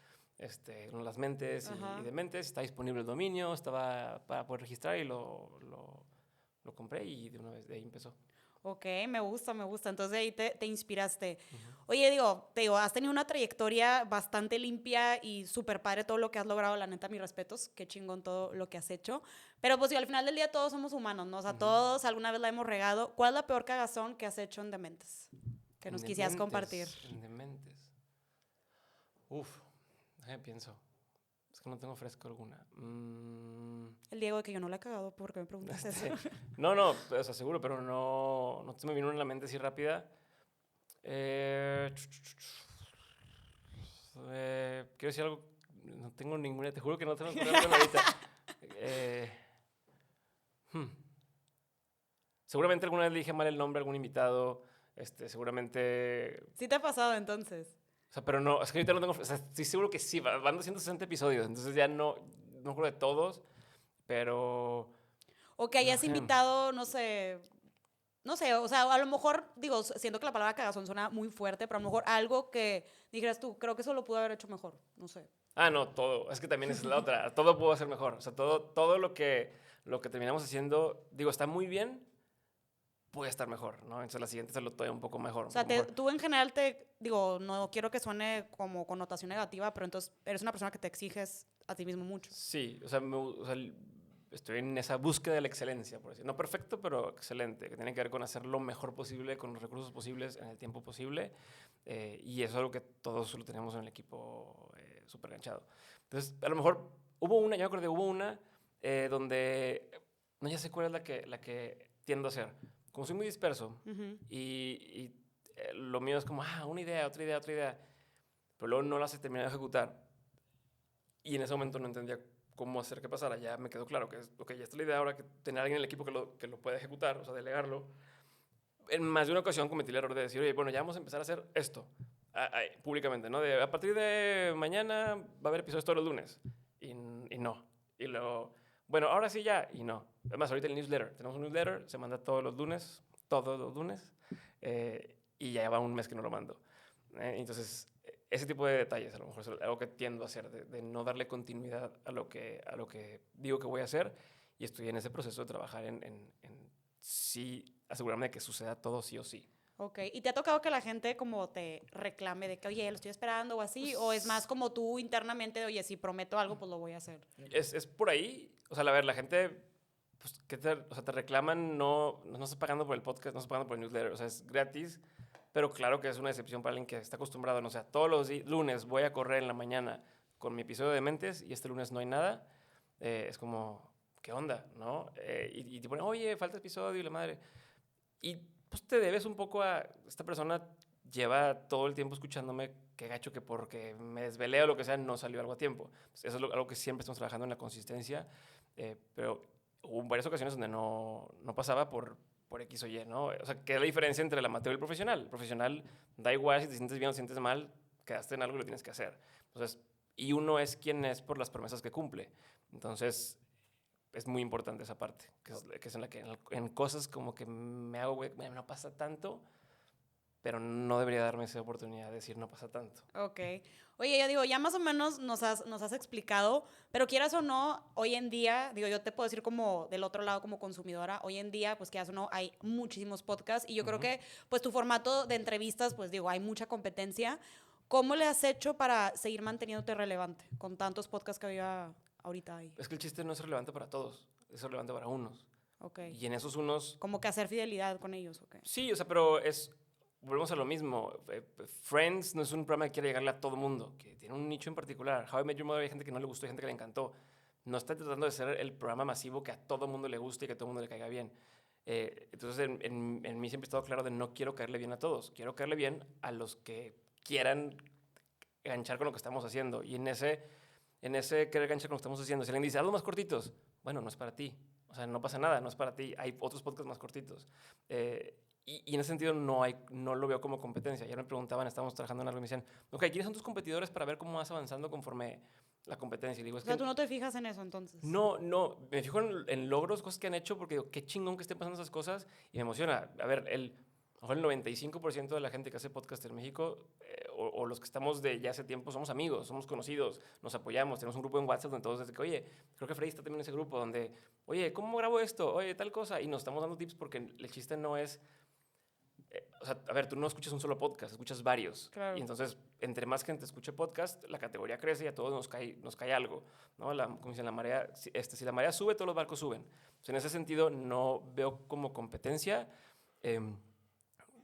las mentes y dementes. Está disponible el dominio, estaba para poder registrar y lo compré y de una vez de ahí empezó. Ok, me gusta. Entonces ahí te inspiraste. Oye, te digo, has tenido una trayectoria bastante limpia y súper padre todo lo que has logrado. La neta, mis respetos. Qué chingón todo lo que has hecho. Pero pues al final del día todos somos humanos, ¿no? O sea, todos alguna vez la hemos regado. ¿Cuál es la peor cagazón que has hecho en Dementes? Que nos quisieras compartir. En Dementes. Uf, pienso. Es que no tengo fresco alguna. El Diego de que yo no la he cagado, ¿por qué me preguntas eso? No, o sea, seguro, pero no se me vino en la mente así rápida. Quiero decir algo, no tengo ninguna, te juro que no tengo ninguna ahorita. Seguramente alguna vez le dije mal el nombre a algún invitado, seguramente... ¿Sí te ha pasado entonces? O sea, pero no, es que ahorita no tengo... O sea, estoy seguro que sí, van 260 episodios, entonces ya no me acuerdo de todos, pero... O que hayas invitado, no sé, o sea, a lo mejor, digo, siento que la palabra cagazón suena muy fuerte, pero a lo mejor algo que dijeras tú, creo que eso lo pudo haber hecho mejor, no sé. Ah, no, todo. Es que también esa es la otra. Todo puedo hacer mejor. O sea, todo lo que terminamos haciendo, digo, está muy bien, puede estar mejor, ¿no? Entonces la siguiente se lo todavía un poco mejor. O sea, tú en general digo, no quiero que suene como connotación negativa, pero entonces eres una persona que te exiges a ti mismo mucho. Sí, o sea, estoy en esa búsqueda de la excelencia, por decir. No perfecto, pero excelente, que tiene que ver con hacer lo mejor posible, con los recursos posibles, en el tiempo posible. Y eso es algo que todos lo tenemos en el equipo súper ganchado. Entonces, a lo mejor yo me acuerdo, hubo una donde, no, ya sé cuál es la que tiendo a hacer. Como soy muy disperso y lo mío es como, una idea, otra idea, otra idea, pero luego no la sé terminar de ejecutar. Y en ese momento no entendía cómo hacer que pasara. Ya me quedó claro que ya está la idea ahora, que tener a alguien en el equipo que lo pueda ejecutar, o sea, delegarlo. En más de una ocasión cometí el error de decir, oye, bueno, ya vamos a empezar a hacer esto, públicamente, ¿no? A partir de mañana va a haber episodios todos los lunes. Y no. Y luego, bueno, ahora sí ya, y no. Además, ahorita el newsletter. Tenemos un newsletter, se manda todos los lunes, y ya va un mes que no lo mando. Entonces, ese tipo de detalles a lo mejor es algo que tiendo a hacer, de no darle continuidad a lo que digo que voy a hacer, y estoy en ese proceso de trabajar en sí asegurarme de que suceda todo sí o sí. Ok, ¿y te ha tocado que la gente como te reclame de que, oye, lo estoy esperando o así? ¿O es más como tú internamente de, oye, si prometo algo, pues lo voy a hacer? Es por ahí, o sea, a ver, la gente, pues, o sea, te reclaman, no estás pagando por el podcast, no estás pagando por el newsletter, o sea, es gratis, pero claro que es una excepción para alguien que está acostumbrado, no, o sea, todos los lunes voy a correr en la mañana con mi episodio de Mentes y este lunes no hay nada, es como, ¿qué onda? ¿No? Y te ponen, oye, falta episodio y la madre. Y pues te debes un poco a esta persona, lleva todo el tiempo escuchándome, qué gacho que porque me desvelé o lo que sea no salió algo a tiempo. Pues eso es algo que siempre estamos trabajando en la consistencia, pero hubo varias ocasiones donde no pasaba por X o Y, ¿no? O sea, ¿qué es la diferencia entre el amateur y el profesional? El profesional da igual si te sientes bien o te sientes mal, quedaste en algo y lo tienes que hacer. Entonces, y uno es quien es por las promesas que cumple. Entonces, es muy importante esa parte, que es en la que en cosas como que me hago, güey, no pasa tanto, pero no debería darme esa oportunidad de decir no pasa tanto. Ok. Oye, yo digo, ya más o menos nos has explicado, pero quieras o no, hoy en día, digo, yo te puedo decir como del otro lado, como consumidora, hoy en día, pues quieras o no, hay muchísimos podcasts y yo creo que, pues tu formato de entrevistas, pues digo, hay mucha competencia. ¿Cómo le has hecho para seguir manteniéndote relevante con tantos podcasts que había ahorita ahí? Es que el chiste no es relevante para todos, es relevante para unos. Ok. Y en esos unos... Como que hacer fidelidad con ellos, ok. Sí, o sea, pero volvemos a lo mismo. Friends no es un programa que quiere llegarle a todo el mundo, que tiene un nicho en particular. How I Met Your Mother hay gente que no le gustó, hay gente que le encantó. No está tratando de ser el programa masivo que a todo el mundo le guste y que a todo el mundo le caiga bien. Entonces, en mí siempre he estado claro de no quiero caerle bien a todos. Quiero caerle bien a los que quieran enganchar con lo que estamos haciendo. Y en ese querer enganchar con lo que estamos haciendo, si alguien dice, algo más cortitos, bueno, no es para ti. O sea, no pasa nada, no es para ti. Hay otros podcasts más cortitos. Y en ese sentido no lo veo como competencia. Ayer me preguntaban, estábamos trabajando en algo y me decían, ok, ¿quiénes son tus competidores para ver cómo vas avanzando conforme la competencia? Y digo, o sea, tú no te fijas en eso entonces. No, me fijo en logros, cosas que han hecho, porque digo, qué chingón que estén pasando esas cosas y me emociona. A ver, el 95% de la gente que hace podcast en México, o los que estamos de ya hace tiempo, somos amigos, somos conocidos, nos apoyamos, tenemos un grupo en WhatsApp donde todos dicen que, oye, creo que Freddy está también en ese grupo, donde, oye, ¿cómo grabo esto? Oye, tal cosa. Y nos estamos dando tips porque el chiste no es... o sea, a ver, tú no escuchas un solo podcast, escuchas varios. Claro. Y entonces, entre más gente escuche podcast, la categoría crece y a todos nos cae algo, ¿no? Como dicen, la marea, si la marea sube, todos los barcos suben. Entonces, en ese sentido, no veo como competencia.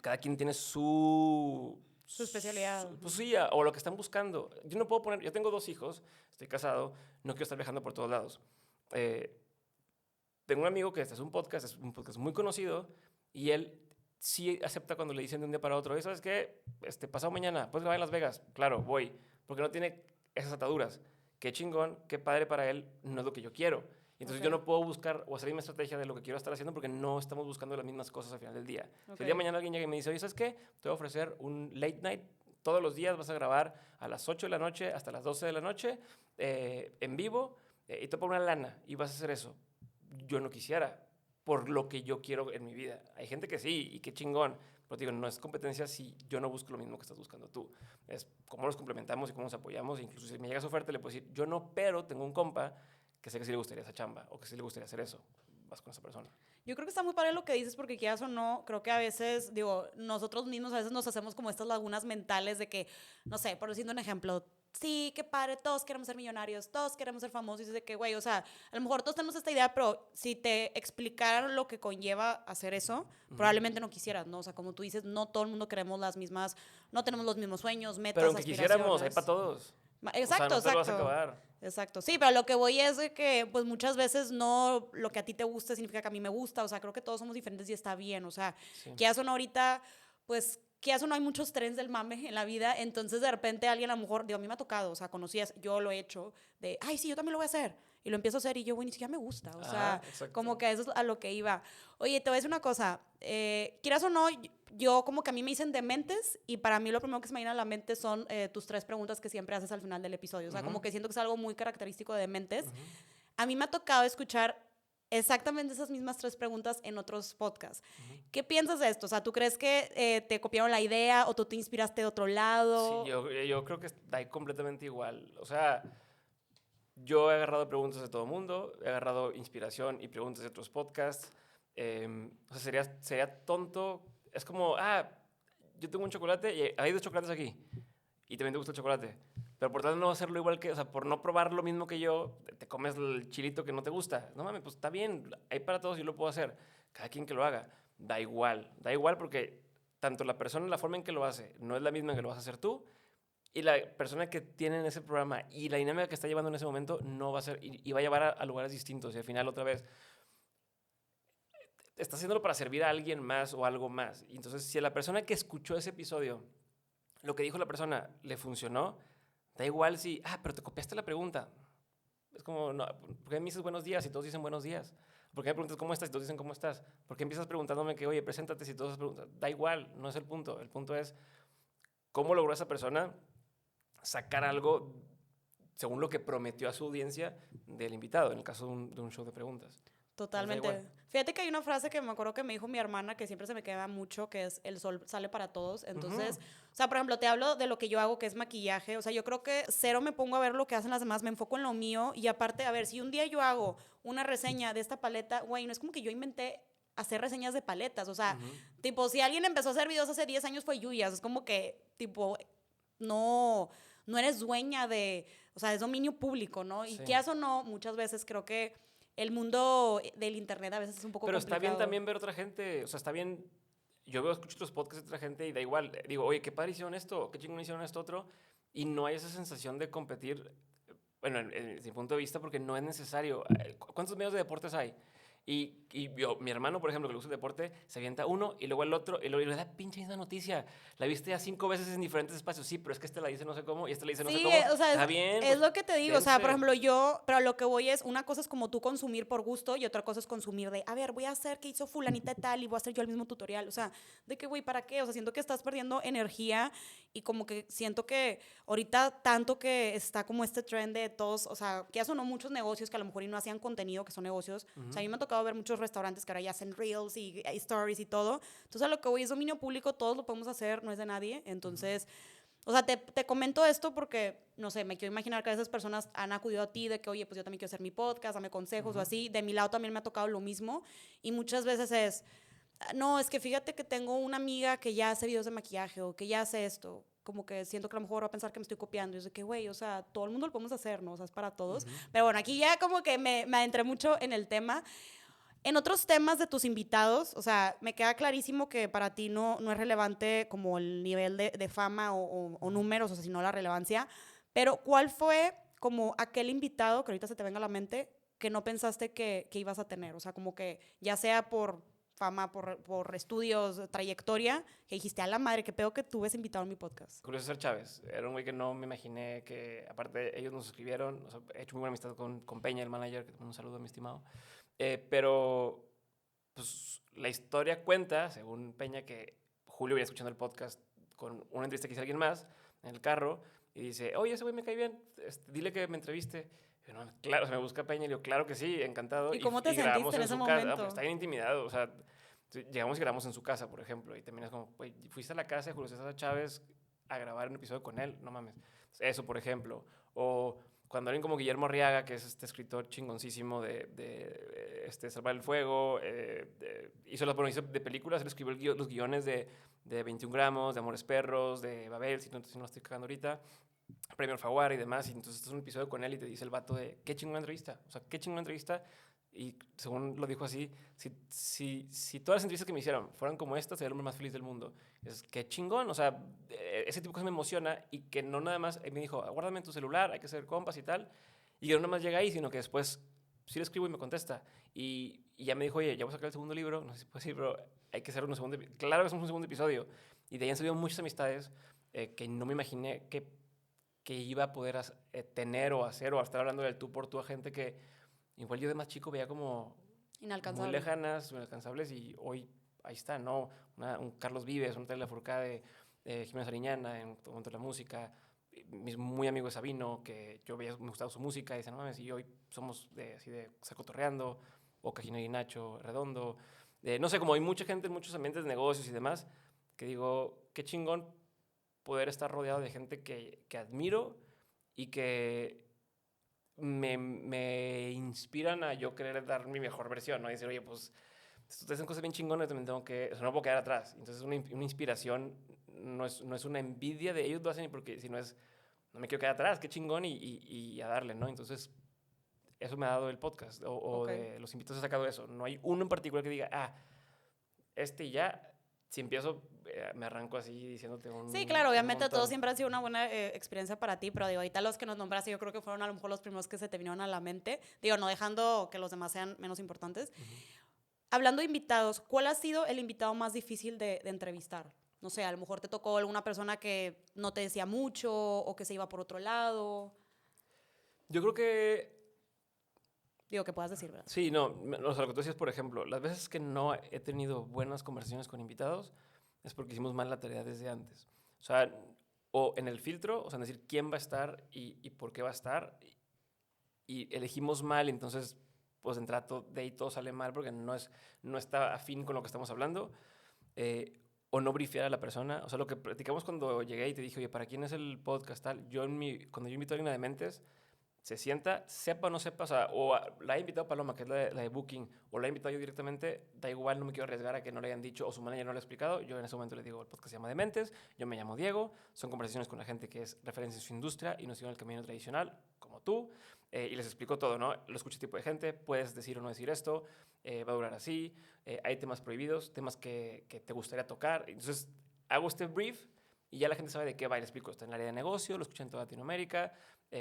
Cada quien tiene su especialidad. Pues sí, o lo que están buscando. Yo no puedo poner, yo tengo 2 hijos, estoy casado, no quiero estar viajando por todos lados. Tengo un amigo que este es un podcast muy conocido, y él sí acepta cuando le dicen de un día para otro, ¿sabes qué? Pasado mañana, ¿puedes grabar en Las Vegas? Claro, voy, porque no tiene esas ataduras. qué chingón, qué padre para él, no es lo que yo quiero. Entonces yo no puedo buscar o hacer mi estrategia de lo que quiero estar haciendo porque no estamos buscando las mismas cosas al final del día. Si el día de mañana alguien llega y me dice, oye, ¿sabes qué? Te voy a ofrecer un late night. Todos los días vas a grabar a las 8 de la noche hasta las 12 de la noche en vivo y te pongo una lana y vas a hacer eso. Yo no quisiera por lo que yo quiero en mi vida. Hay gente que sí y qué chingón. Pero digo, no es competencia si yo no busco lo mismo que estás buscando tú. Es cómo nos complementamos y cómo nos apoyamos. Incluso si me llega esa oferta, le puedo decir, yo no, pero tengo un compa que sé que sí le gustaría esa chamba o que sí le gustaría hacer eso. Vas con esa persona. Yo creo que está muy padre lo que dices porque quieras o no, creo que a veces, digo, nosotros mismos a veces nos hacemos como estas lagunas mentales de que, no sé, por decirte un ejemplo, sí, qué padre, todos queremos ser millonarios, todos queremos ser famosos, y dices de que, güey, o sea, a lo mejor todos tenemos esta idea, pero si te explicaran lo que conlleva hacer eso, probablemente no quisieras, ¿no? O sea, como tú dices, no todo el mundo queremos las mismas, no tenemos los mismos sueños, metas, pero aunque aspiraciones. quisiéramos, hay para todos. Exacto, o sea, no te lo vas a exacto. acabar. Exacto, sí, pero lo que voy es de que pues muchas veces no lo que a ti te gusta significa que a mí me gusta, o sea, creo que todos somos diferentes y está bien, o sea, Sí. que eso no ahorita, pues que eso no hay muchos trends del mame en la vida, entonces de repente alguien a lo mejor, digo, a mí me ha tocado, o sea, conocías, yo lo he hecho, de, ay, sí, yo también lo voy a hacer, y lo empiezo a hacer y yo, güey, ni siquiera me gusta, o sea, como que eso es a lo que iba. Oye, te voy a decir una cosa, quieras o no, yo como que a mí me dicen dementes y para mí lo primero que se me viene a la mente son tus 3 preguntas que siempre haces al final del episodio, o sea, como que siento que es algo muy característico de dementes. A mí me ha tocado escuchar exactamente esas mismas 3 preguntas en otros podcasts. ¿Qué piensas de esto? O sea, ¿tú crees que te copiaron la idea o tú te inspiraste de otro lado? Sí, yo creo que está ahí completamente igual. O sea, yo he agarrado preguntas de todo el mundo, he agarrado inspiración y preguntas de otros podcasts. O sea, sería tonto. Es como, yo tengo un chocolate y hay 2 chocolates aquí. Y también te gusta el chocolate. Pero por tanto no hacerlo igual que, o sea, por no probar lo mismo que yo, te comes el chilito que no te gusta. No mames, pues está bien, hay para todos y lo puedo hacer. Cada quien que lo haga. Da igual porque tanto la persona, la forma en que lo hace, no es la misma en que lo vas a hacer tú. Y la persona que tiene en ese programa y la dinámica que está llevando en ese momento no va a ser, y va a llevar a lugares distintos. Y al final, otra vez, está haciéndolo para servir a alguien más o algo más. Y entonces, si a la persona que escuchó ese episodio, lo que dijo la persona le funcionó, da igual si, pero te copiaste la pregunta. Es como, no, ¿por qué me dices buenos días y todos dicen buenos días? ¿Por qué me preguntas cómo estás y todos dicen cómo estás? ¿Por qué empiezas preguntándome que, oye, preséntate si todos preguntan? Da igual, no es el punto. El punto es cómo logró esa persona sacar algo según lo que prometió a su audiencia del invitado, en el caso de un show de preguntas. Totalmente. Fíjate que hay una frase que me acuerdo que me dijo mi hermana que siempre se me queda mucho, que es el sol sale para todos. Entonces, o sea, por ejemplo, te hablo de lo que yo hago, que es maquillaje. O sea, yo creo que cero me pongo a ver lo que hacen las demás, me enfoco en lo mío. Y aparte, a ver, si un día yo hago una reseña de esta paleta, güey, no es como que yo inventé hacer reseñas de paletas. O sea, tipo, si alguien empezó a hacer videos hace 10 años fue Yuyas. Es como que, tipo, no eres dueña de, o sea, es dominio público, ¿no? Y que o no, muchas veces creo que el mundo del internet a veces es un poco Pero complicado. está bien también ver otra gente, o sea, está bien, escucho otros podcasts de otra gente y da igual, digo, oye, qué padre hicieron esto, qué chingón hicieron esto otro, y no hay esa sensación de competir, bueno, desde mi punto de vista, porque no es necesario. ¿Cuántos medios de deportes hay? Y mi hermano, por ejemplo, que le gusta el deporte, se avienta uno y luego el otro, y luego le da pinche misma noticia. La viste ya 5 veces en diferentes espacios. Sí, pero es que este la dice no sé cómo y este la dice no sé cómo. O sea, está bien. Es lo que te digo. Dense. O sea, por ejemplo, pero lo que voy es, una cosa es como tú consumir por gusto y otra cosa es consumir de, a ver, voy a hacer que hizo fulanita de tal y voy a hacer yo el mismo tutorial. O sea, de que, güey, ¿para qué? O sea, siento que estás perdiendo energía y como que siento que ahorita tanto que está como este trend de todos, o sea, que ya sonó muchos negocios que a lo mejor y no hacían contenido, que son negocios. O sea, a mí me ha tocado ver muchos restaurantes que ahora ya hacen reels y stories y todo. Entonces, a lo que voy es dominio público, todos lo podemos hacer, no es de nadie. Entonces, o sea, te comento esto porque, no sé, me quiero imaginar que a veces personas han acudido a ti de que, oye, pues yo también quiero hacer mi podcast, dame consejos o así. De mi lado también me ha tocado lo mismo. Y muchas veces es, no, es que fíjate que tengo una amiga que ya hace videos de maquillaje o que ya hace esto. Como que siento que a lo mejor va a pensar que me estoy copiando. Y es de que, güey, o sea, todo el mundo lo podemos hacer, ¿no? O sea, es para todos. Pero bueno, aquí ya como que me adentré mucho en el tema. En otros temas de tus invitados, o sea, me queda clarísimo que para ti no es relevante como el nivel de fama o números, o sea, sino la relevancia, pero ¿cuál fue como aquel invitado que ahorita se te venga a la mente que no pensaste que ibas a tener? O sea, como que ya sea por fama, por estudios, trayectoria, que dijiste, a la madre, qué pedo que tú ves invitado en mi podcast? Julio César Chávez. Era un güey que no me imaginé que, aparte, ellos nos escribieron. O sea, he hecho muy buena amistad con Peña, el manager, que te mando un saludo, mi estimado. Pero, pues, la historia cuenta, según Peña, que Julio venía escuchando el podcast con una entrevista que hizo alguien más en el carro y dice, oye, ese güey me cae bien, dile que me entreviste. Y yo, no, claro, se me busca Peña y le digo, claro que sí, encantado. ¿Y cómo te grabamos sentiste en ese su casa. momento? Pues, está bien intimidado, o sea, llegamos y grabamos en su casa, por ejemplo, y también es como, güey, fuiste a la casa de Julio César Chávez a grabar un episodio con él, no mames. Eso, por ejemplo. O cuando alguien como Guillermo Arriaga, que es este escritor chingoncísimo de Salvar el Fuego, hizo las hizo de películas, él escribió los guiones de 21 gramos, de Amores Perros, de Babel, si no lo estoy cagando ahorita, Premio Alfaguara y demás, y entonces estás en un episodio con él y te dice el vato de, qué chingona entrevista, o sea, qué chingona entrevista, y según lo dijo así, si todas las entrevistas que me hicieron fueran como esta, sería el hombre más feliz del mundo. Es que chingón, o sea, ese tipo de cosas me emociona y que no nada más, me dijo, guárdame en tu celular, hay que ser compas y tal, y que no nada más llega ahí, sino que después sí le escribo y me contesta. Y ya me dijo, oye, ya voy a sacar el segundo libro, no sé si puedo decir, pero hay que hacer un segundo, claro que es un segundo episodio. Y de ahí han salido muchas amistades que no me imaginé que iba a poder tener o hacer o estar hablando del tú por tú a gente que igual yo de más chico veía como muy lejanas, inalcanzables, y hoy ahí está, ¿no? Un Carlos Vives, un Tela Furcade, Jimena Sariñana en todo momento de la música, mis muy amigos Sabino, que yo veía, me gustaba su música, y decían, no mames, y hoy somos así de estar cotorreando, o Cajino y Nacho, Redondo, no sé, como hay mucha gente en muchos ambientes de negocios y demás, que digo, qué chingón poder estar rodeado de gente que admiro y que me inspiran a yo querer dar mi mejor versión, ¿no? Y decir, oye, pues, si ustedes hacen cosas bien chingonas, también tengo que, o sea, no puedo quedar atrás. Entonces, una inspiración no es una envidia de ellos, lo hacen porque, si no es, no me quiero quedar atrás, qué chingón, y a darle, ¿no? Entonces, eso me ha dado el podcast, o de los invitados he sacado eso. No hay uno en particular que diga, y ya, si empiezo, me arranco así diciéndote Sí, claro, obviamente todo siempre ha sido una buena experiencia para ti, pero digo, ahorita los que nos nombraste yo creo que fueron a lo mejor los primeros que se te vinieron a la mente. Digo, no dejando que los demás sean menos importantes. Hablando de invitados, ¿cuál ha sido el invitado más difícil de entrevistar? No sé, a lo mejor te tocó alguna persona que no te decía mucho o que se iba por otro lado. Yo creo que Digo, que puedas decir, ¿verdad? sí, no, o sea, lo que tú decías, por ejemplo, las veces que no he tenido buenas conversaciones con invitados es porque hicimos mal la tarea desde antes. O sea, o en el filtro, o sea, en decir quién va a estar y por qué va a estar, y elegimos mal, entonces, pues en trato de ahí todo sale mal porque no está afín con lo que estamos hablando, o no brifear a la persona. O sea, lo que platicamos cuando llegué y te dije, oye, ¿para quién es el podcast tal? Cuando yo invito a alguien a Dementes, se sienta, sepa o no sepa, la he invitado a Paloma, que es la de Booking, o la he invitado yo directamente, da igual, no me quiero arriesgar a que no le hayan dicho o su manager no le ha explicado. Yo en ese momento le digo, el podcast se llama Dementes, yo me llamo Diego, son conversaciones con la gente que es referencia en su industria y no sigue el camino tradicional, como tú, y les explico todo, ¿no? Lo escucho tipo de gente, puedes decir o no decir esto, va a durar así, hay temas prohibidos, temas que te gustaría tocar. Entonces, hago este brief y ya la gente sabe de qué va y le explico. Está en el área de negocio, lo escuchan en toda Latinoamérica,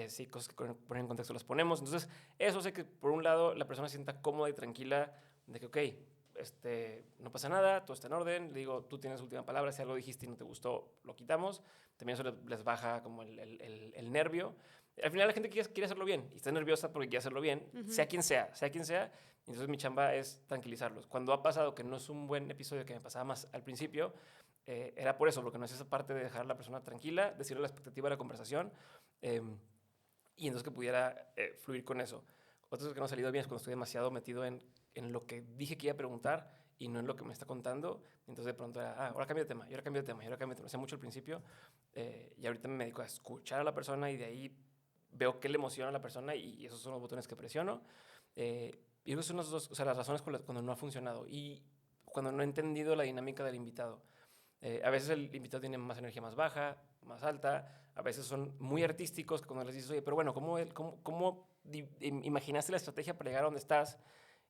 sí, cosas que poner en contexto las ponemos. Entonces, eso hace que, por un lado, la persona se sienta cómoda y tranquila de que, ok, no pasa nada, todo está en orden. Le digo, tú tienes última palabra, si algo dijiste y no te gustó, lo quitamos. También eso les baja como el nervio. Al final la gente quiere hacerlo bien y está nerviosa porque quiere hacerlo bien, sea quien sea. Entonces mi chamba es tranquilizarlos. Cuando ha pasado que no es un buen episodio, que me pasaba más al principio, era por eso, porque no es esa parte de dejar a la persona tranquila, decirle la expectativa de la conversación, y entonces que pudiera fluir con eso. Otras que no han salido bien es cuando estoy demasiado metido en lo que dije que iba a preguntar y no en lo que me está contando. Entonces de pronto era, ahora cambio de tema, y ahora cambio de tema, y ahora cambio de tema. Hacía mucho al principio, y ahorita me dedico a escuchar a la persona y de ahí veo qué le emociona a la persona y esos son los botones que presiono. Y esas son las razones cuando no ha funcionado y cuando no he entendido la dinámica del invitado. A veces el invitado tiene más energía más baja, más alta, a veces son muy artísticos, que cuando les dices, oye, pero bueno, ¿cómo imaginaste la estrategia para llegar a donde estás?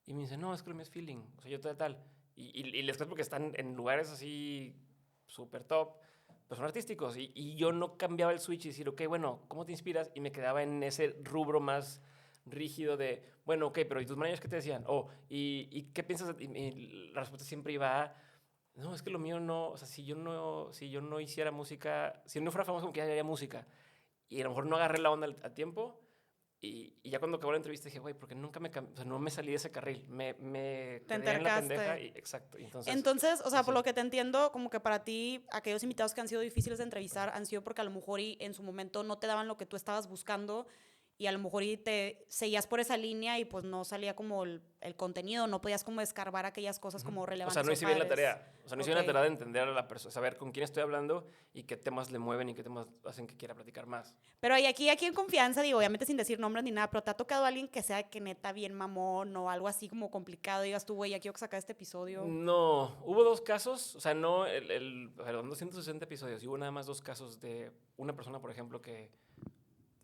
Y me dicen, no, es que lo mío es feeling, o sea, yo tal. Y les creo porque están en lugares así súper top, pues son artísticos. Y yo no cambiaba el switch y decir, ok, bueno, ¿cómo te inspiras? Y me quedaba en ese rubro más rígido de, bueno, ok, pero ¿y tus managers qué te decían? ¿Y qué piensas? Y la respuesta siempre iba a, no, es que lo mío no, o sea, si yo no hiciera música, si no fuera famoso, como que ya haría música. Y a lo mejor no agarré la onda a tiempo. Y ya cuando acabó la entrevista dije, güey, porque nunca o sea, no me salí de ese carril. Me Te quedé en la pendeja. entercaste. Exacto. Entonces, o sea, por sí. lo que te entiendo, como que para ti, aquellos invitados que han sido difíciles de entrevistar han sido porque a lo mejor y en su momento no te daban lo que tú estabas buscando y a lo mejor y te seguías por esa línea y pues no salía como el contenido, no podías como escarbar aquellas cosas como O relevantes sea, no o hice bien la padres. tarea. O sea, no hice bien la Ok. tarea de entender a la persona, saber con quién estoy hablando y qué temas le mueven y qué temas hacen que quiera platicar más. Pero y aquí en confianza, digo, obviamente sin decir nombres ni nada, pero ¿te ha tocado alguien que sea que neta bien mamón o algo así como complicado? Digas tú, güey, ya quiero sacar este episodio. No, hubo dos casos, o sea, no, perdón, 260 episodios, y hubo nada más dos casos de una persona, por ejemplo, que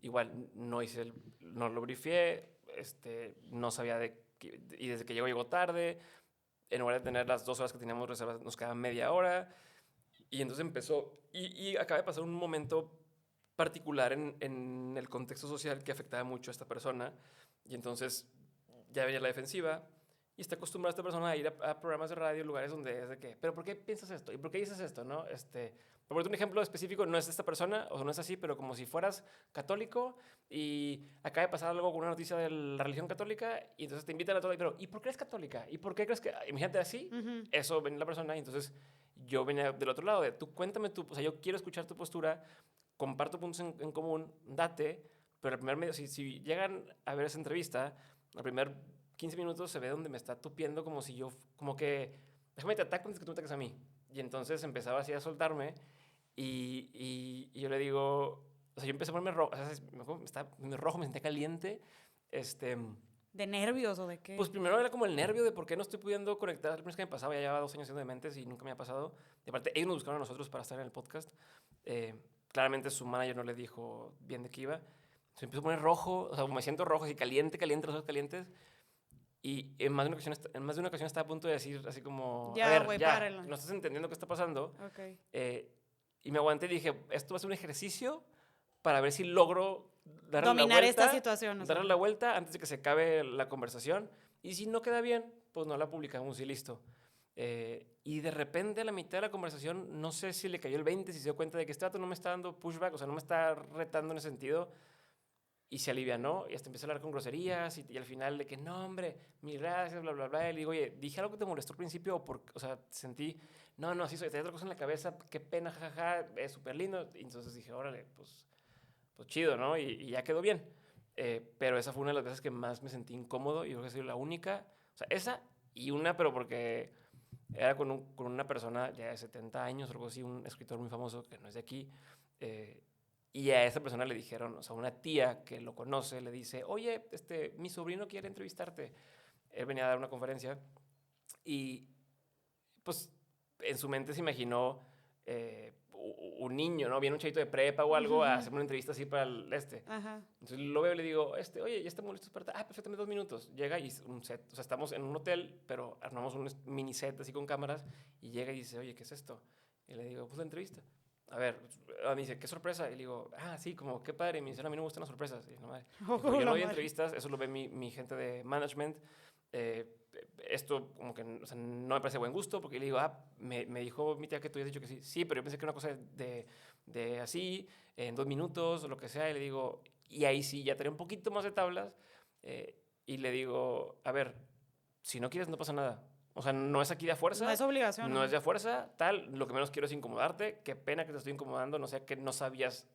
igual no lo brifié, no sabía y desde que llegó tarde, en lugar de tener las 2 horas que teníamos reservadas, nos quedaba media hora, y entonces empezó, y acaba de pasar un momento particular en el contexto social que afectaba mucho a esta persona, y entonces ya venía la defensiva, y está acostumbrada esta persona a ir a programas de radio, lugares donde es de que, pero ¿por qué piensas esto? ¿Y por qué dices esto? ¿No? Por ponerte un ejemplo específico, no es esta persona, o no es así, pero como si fueras católico y acaba de pasar algo con una noticia de la religión católica y entonces te invitan a todo, pero ¿y por qué eres católica? ¿Y por qué crees que...? Imagínate así, eso venía la persona y entonces yo venía del otro lado de, tú cuéntame o sea, yo quiero escuchar tu postura, comparto puntos en común, date, pero el primer medio, si llegan a ver esa entrevista, el primer 15 minutos se ve donde me está tupiendo como si yo, como que, déjame te ataco antes que tú me ataques a mí. Y entonces empezaba así a soltarme y yo le digo, o sea, yo empecé a ponerme rojo, o sea, me rojo, me sentía caliente. ¿De nervios o de qué? Pues primero era como el nervio de por qué no estoy pudiendo conectar. La primera vez que me pasaba, ya llevaba 2 años siendo dementes y nunca me ha pasado. Y aparte, ellos nos buscaron a nosotros para estar en el podcast. Claramente su manager no le dijo bien de qué iba. Se empezó a poner rojo, o sea, me siento rojo, así caliente, los ojos calientes. Y en más de una ocasión estaba a punto de decir así como, a Ya, ver, güey, ya, párela. no estás entendiendo qué está pasando. Ok. Y me aguanté y dije, esto va a ser un ejercicio para ver si logro Dominar esta situación. O sea. darle la vuelta antes de que se acabe la conversación. Y si no queda bien, pues no la publicamos y listo. Y de repente a la mitad de la conversación, no sé si le cayó el 20, si se dio cuenta de que este dato no me está dando pushback, o sea, no me está retando en ese sentido. Y se alivianó y hasta empezó a hablar con groserías y al final de que no, hombre, mil gracias, bla, bla, bla. Y le digo, oye, dije algo que te molestó al principio o sea, sentí, no, sí, tenía otra cosa en la cabeza, qué pena, jajaja, es súper lindo. Y entonces dije, órale, pues chido, ¿no? Y ya quedó bien. Pero esa fue una de las veces que más me sentí incómodo y creo que ha sido la única. O sea, esa y una, pero porque era con una persona ya de 70 años o algo así, un escritor muy famoso que no es de aquí. Y a esa persona le dijeron, o sea, una tía que lo conoce le dice, oye, mi sobrino quiere entrevistarte. Él venía a dar una conferencia y pues en su mente se imaginó un niño, ¿no? Viene un chavito de prepa o algo a hacer una entrevista así para Ajá. Entonces lo veo y le digo, oye, ya está molesto para... Ah, perfectamente 2 minutos. Llega y un set, o sea, estamos en un hotel, pero armamos un mini set así con cámaras y llega y dice, oye, ¿qué es esto? Y le digo, pues la entrevista. A ver, me dice, qué sorpresa. Y le digo, sí, como, qué padre. Y me dice, a mí no me gustan las sorpresas. Y no, madre. Dijo, yo no doy entrevistas, eso lo ve mi gente de management. Esto como que o sea, no me parece buen gusto porque le digo, me dijo mi tía que tú habías dicho que sí. Sí, pero yo pensé que era una cosa de así, en 2 minutos o lo que sea. Y le digo, y ahí sí, ya tenía un poquito más de tablas. Y le digo, a ver, si no quieres no pasa nada. O sea, no es aquí de a fuerza. No es obligación. No es de a fuerza, tal. Lo que menos quiero es incomodarte. Qué pena que te estoy incomodando. No sé que no sabías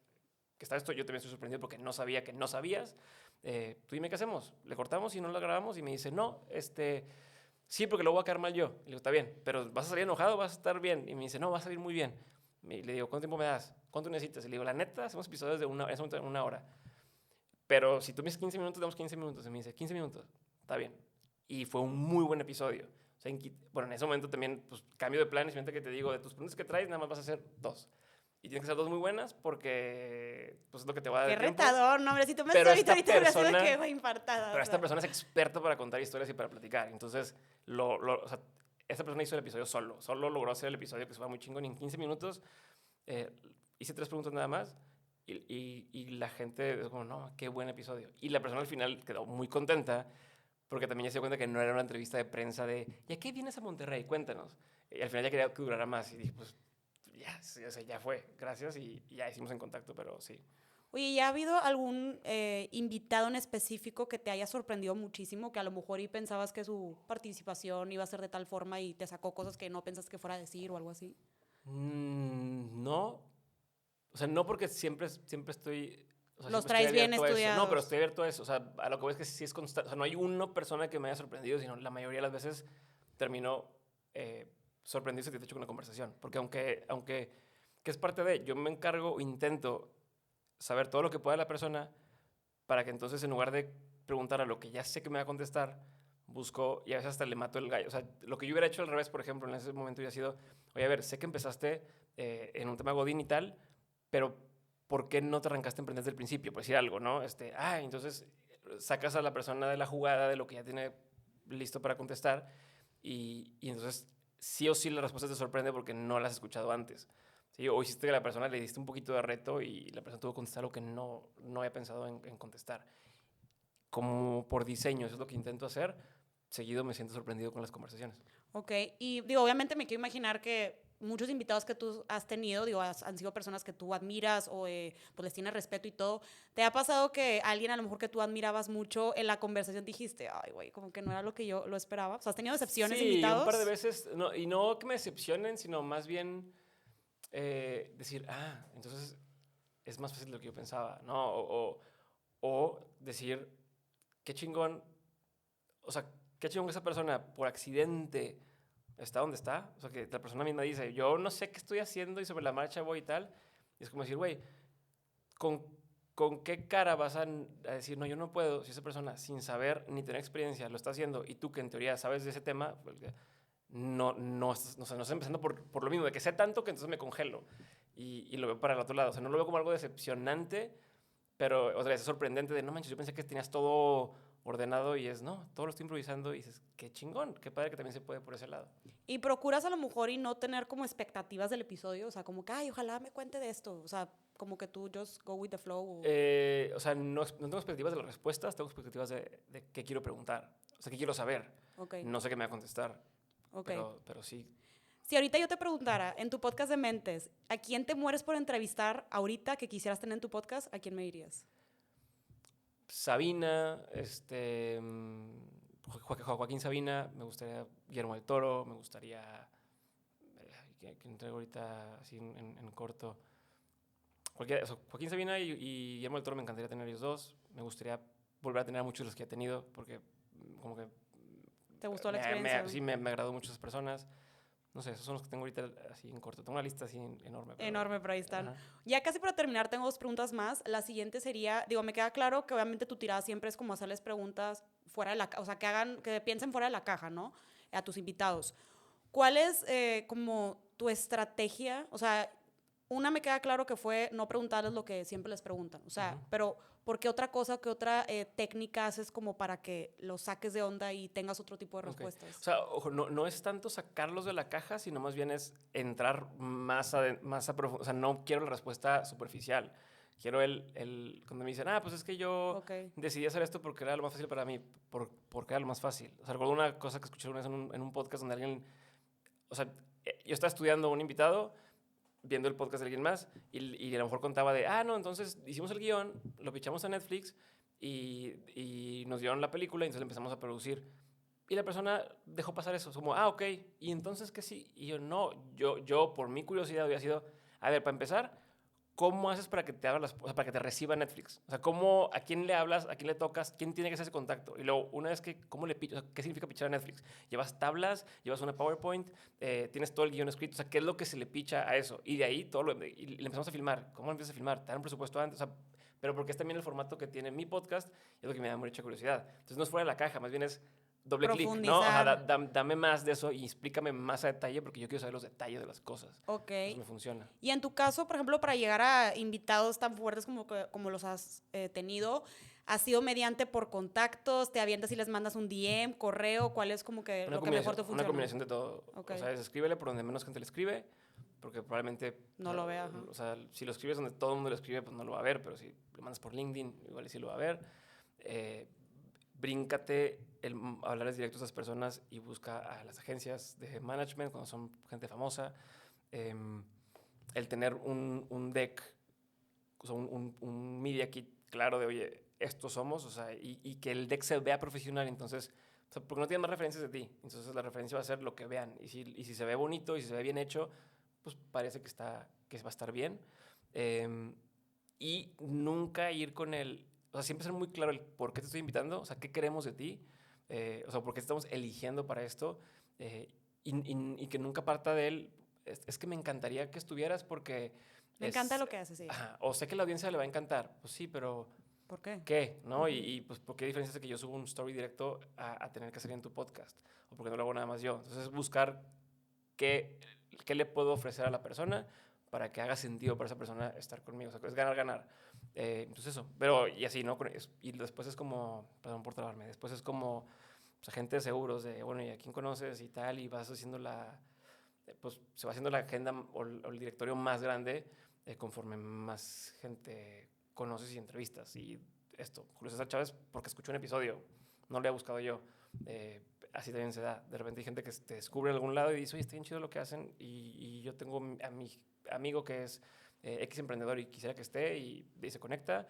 que está esto. Yo también estoy sorprendido porque no sabía que no sabías. Tú dime qué hacemos. ¿Le cortamos y no lo grabamos? Y me dice, no, sí, porque lo voy a quedar mal yo. Y le digo, está bien, pero ¿vas a salir enojado o vas a estar bien? Y me dice, no, vas a salir muy bien. Y le digo, ¿cuánto tiempo me das? ¿Cuánto necesitas? Y le digo, la neta, hacemos episodios de una hora. Pero si tú me dices 15 minutos, damos 15 minutos. Y me dice, 15 minutos, está bien. Y fue un muy buen episodio. O sea, en ese momento también, pues, cambio de planes. Fíjate que te digo, de tus preguntas que traes, nada más vas a hacer 2. Y tienen que ser 2 muy buenas porque, pues, es lo que te va a dar Qué tiempo. retador, no, hombre, si tú me Pero estás ahorita esta me persona, quedo infartada. pero esta persona es experta para contar historias y para platicar. Entonces, o sea, esta persona hizo el episodio solo logró hacer el episodio que se va muy chingón. Y en 15 minutos hice 3 preguntas nada más y la gente es como, no, qué buen episodio. Y la persona al final quedó muy contenta porque también ya se dio cuenta que no era una entrevista de prensa de, ¿y a qué vienes a Monterrey? Cuéntanos. Y al final ya quería que durara más y dije, pues ya, sí, o sea, ya fue, gracias y ya hicimos en contacto, pero sí. Oye, ¿ya ha habido algún invitado en específico que te haya sorprendido muchísimo, que a lo mejor y pensabas que su participación iba a ser de tal forma y te sacó cosas que no pensas que fuera a decir o algo así? No, o sea, no porque siempre estoy, o sea, Los siempre estoy traes bien abierto a eso. No, pero estudiados. estoy abierto a eso. O sea, a lo que voy es que sí es constante. O sea, no hay una persona que me haya sorprendido, sino la mayoría de las veces termino sorprendido y satisfecho con la conversación. Porque aunque que es parte de, yo me encargo o intento saber todo lo que pueda la persona para que entonces en lugar de preguntar a lo que ya sé que me va a contestar, busco y a veces hasta le mato el gallo. O sea, lo que yo hubiera hecho al revés, por ejemplo, en ese momento hubiera sido, oye, a ver, sé que empezaste en un tema godín y tal, pero ¿por qué no te arrancaste a emprender desde el principio? Por decir algo, ¿no? Entonces sacas a la persona de la jugada, de lo que ya tiene listo para contestar y entonces sí o sí la respuesta te sorprende porque no la has escuchado antes. ¿Sí? O hiciste que la persona le diste un poquito de reto y la persona tuvo que contestar lo que no había pensado en contestar. Como por diseño, eso es lo que intento hacer. Seguido me siento sorprendido con las conversaciones. Ok, y digo, obviamente me quiero imaginar que muchos invitados que tú has tenido, digo, han sido personas que tú admiras o pues les tienes respeto y todo. ¿Te ha pasado que alguien a lo mejor que tú admirabas mucho en la conversación dijiste, ay, güey, como que no era lo que yo lo esperaba? O sea, ¿has tenido decepciones de Sí, un par de invitados? veces, no, y no que me decepcionen, sino más bien decir, entonces es más fácil de lo que yo pensaba, ¿no? O decir, qué chingón, o sea, qué chingón que esa persona por accidente está donde está. O sea, que la persona misma dice, yo no sé qué estoy haciendo y sobre la marcha voy y tal. Y es como decir, güey, ¿con, ¿con qué cara vas a decir, no, yo no puedo, si esa persona sin saber ni tener experiencia lo está haciendo y tú que en teoría sabes de ese tema, pues, no estás empezando por lo mismo, de que sé tanto que entonces me congelo y lo veo para el otro lado. O sea, no lo veo como algo decepcionante, pero otra vez es sorprendente de, no manches, yo pensé que tenías todo ordenado y es, no, todo lo estoy improvisando y dices, qué chingón, qué padre que también se puede por ese lado. Y procuras a lo mejor y no tener como expectativas del episodio, o sea, como que, ay, ojalá me cuente de esto, o sea, como que tú just go with the flow. O sea, no tengo expectativas de las respuestas, tengo expectativas de qué quiero preguntar, o sea, qué quiero saber. Ok, No sé qué me va a contestar, ok. pero sí. Si ahorita yo te preguntara en tu podcast de Mentes, ¿a quién te mueres por entrevistar ahorita que quisieras tener en tu podcast? ¿A quién me dirías? Sabina, Joaquín Sabina, me gustaría Guillermo del Toro, me gustaría, que entrego ahorita así en corto. Joaquín Sabina y Guillermo del Toro me encantaría tener ellos dos. Me gustaría volver a tener a muchos de los que he tenido porque como que ¿Te gustó la experiencia? sí me agradó mucho esas personas. No sé, esos son los que tengo ahorita así en corto. Tengo una lista así enorme. Enorme, pero ahí están. Ajá. Ya casi para terminar, tengo dos preguntas más. La siguiente sería, digo, me queda claro que obviamente tu tirada siempre es como hacerles preguntas fuera de la caja, o sea, que piensen fuera de la caja, ¿no? A tus invitados. ¿Cuál es como tu estrategia? O sea, una me queda claro que fue no preguntarles lo que siempre les preguntan, o sea, pero ¿por qué otra cosa, qué otra técnica haces como para que los saques de onda y tengas otro tipo de Okay. respuestas? O sea, ojo, no es tanto sacarlos de la caja, sino más bien es entrar más a profundo. O sea, no quiero la respuesta superficial. Quiero cuando me dicen, pues es que yo Ok, decidí hacer esto porque era lo más fácil para mí. Porque era lo más fácil. O sea, recuerdo una cosa que escuché una vez en un podcast donde alguien, o sea, yo estaba estudiando a un invitado, viendo el podcast de alguien más, y a lo mejor contaba de, no, entonces hicimos el guión, lo pichamos a Netflix y nos dieron la película y entonces empezamos a producir. Y la persona dejó pasar eso, como, ok, y entonces que sí. Y yo, no, yo por mi curiosidad había sido, a ver, para empezar, ¿cómo haces para que te abra o sea, para que te reciba Netflix? O sea, ¿a quién le hablas, a quién le tocas, quién tiene que hacer ese contacto? Y luego, una vez que, ¿cómo le pichas? O sea, ¿qué significa pichar a Netflix? ¿Llevas tablas? ¿Llevas una PowerPoint? ¿Tienes todo el guión escrito? O sea, ¿qué es lo que se le picha a eso? Y de ahí y le empezamos a filmar. ¿Cómo empiezas a filmar? ¿Te dan un presupuesto antes? O sea, pero porque es también el formato que tiene mi podcast y es lo que me da mucha curiosidad. Entonces, no es fuera de la caja, más bien es doble clic, ¿no? O sea, profundizar. dame más de eso y explícame más a detalle porque yo quiero saber los detalles de las cosas. Ok. Eso me funciona. Y en tu caso, por ejemplo, para llegar a invitados tan fuertes como los has tenido, ¿Ha sido mediante por contactos? ¿Te avientas y les mandas un DM, correo? ¿Cuál es como que lo que mejor te funciona? Una combinación de todo. Okay. O sea, escríbele por donde menos gente le escribe, porque probablemente... No lo vea. O sea, si lo escribes donde todo el mundo lo escribe, pues no lo va a ver, pero si lo mandas por LinkedIn, igual y sí lo va a ver. Bríncate hablarles directo a esas personas y busca a las agencias de management cuando son gente famosa. El tener un deck, o sea, un media kit claro de, oye, estos somos, o sea, y que el deck se vea profesional, entonces, o sea, porque no tienen más referencias de ti, entonces la referencia va a ser lo que vean, y si se ve bonito y si se ve bien hecho, pues parece que va a estar bien. Y nunca ir con o sea, siempre ser muy claro el por qué te estoy invitando, o sea, qué queremos de ti, o sea, por qué te estamos eligiendo para esto, y que nunca parta de él, es que me encantaría que estuvieras porque... Me encanta lo que haces, sí. Ajá, o sé que a la audiencia le va a encantar, pues sí, pero... ¿Por qué? ¿Qué? ¿No? Y pues, ¿por qué diferencia de que yo subo un story directo a tener que salir en tu podcast? ¿O porque no lo hago nada más yo? Entonces, buscar qué le puedo ofrecer a la persona para que haga sentido para esa persona estar conmigo. O sea, es ganar, ganar. Entonces eso. Pero, y así, ¿no? Y después es como, perdón por trabarme, después es como, pues, agente de seguros, de, bueno, ¿y a quién conoces y tal? Y vas haciendo pues, se va haciendo la agenda o el directorio más grande conforme más gente conoces y entrevistas. Y esto, Julio César Chávez, porque escuchó un episodio, no lo he buscado yo. Así también se da. De repente hay gente que te descubre en algún lado y dice, oye, está bien chido lo que hacen. Y yo tengo a mi amigo que es X emprendedor y quisiera que esté, y se conecta.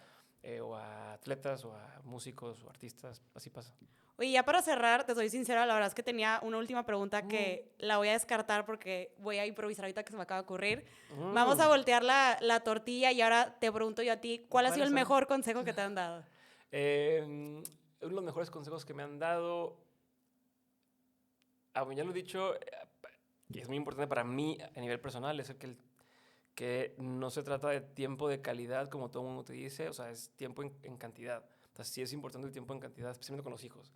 O a atletas, o a músicos, o artistas, así pasa. Oye, ya para cerrar, te soy sincera, la verdad es que tenía una última pregunta que la voy a descartar porque voy a improvisar ahorita que se me acaba de ocurrir. Vamos a voltear la tortilla y ahora te pregunto yo a ti, ¿cuál ha sido el mejor consejo que te han dado? Uno de los mejores consejos que me han dado, ya lo he dicho, que es muy importante para mí a nivel personal, es que no se trata de tiempo de calidad como todo el mundo te dice, o sea, es tiempo en cantidad. Entonces sí es importante el tiempo en cantidad, especialmente con los hijos.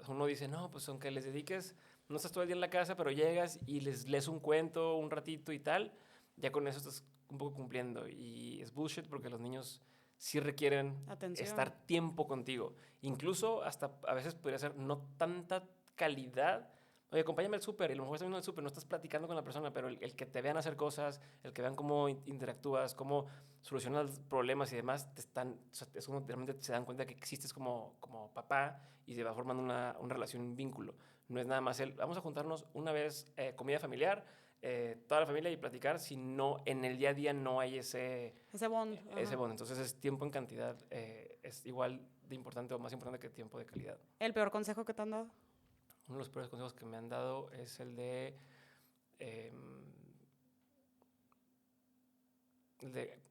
Uno dice, no, pues aunque les dediques, no estás todo el día en la casa, pero llegas y les lees un cuento un ratito y tal, ya con eso estás un poco cumpliendo. Y es bullshit porque los niños sí requieren estar tiempo contigo. Incluso hasta a veces podría ser no tanta calidad. Oye, acompáñame al súper, y a lo mejor estás viendo el súper, no estás platicando con la persona, pero el que te vean hacer cosas, el que vean cómo interactúas, cómo solucionas problemas y demás, o sea, es como realmente se dan cuenta que existes como papá y se va formando una relación, un vínculo. No es nada más vamos a juntarnos una vez, comida familiar, toda la familia y platicar, si no, en el día a día no hay ese bond. Ese bond. Entonces es tiempo en cantidad, es igual de importante o más importante que tiempo de calidad. ¿El peor consejo que te han dado? Uno de los peores consejos que me han dado es el de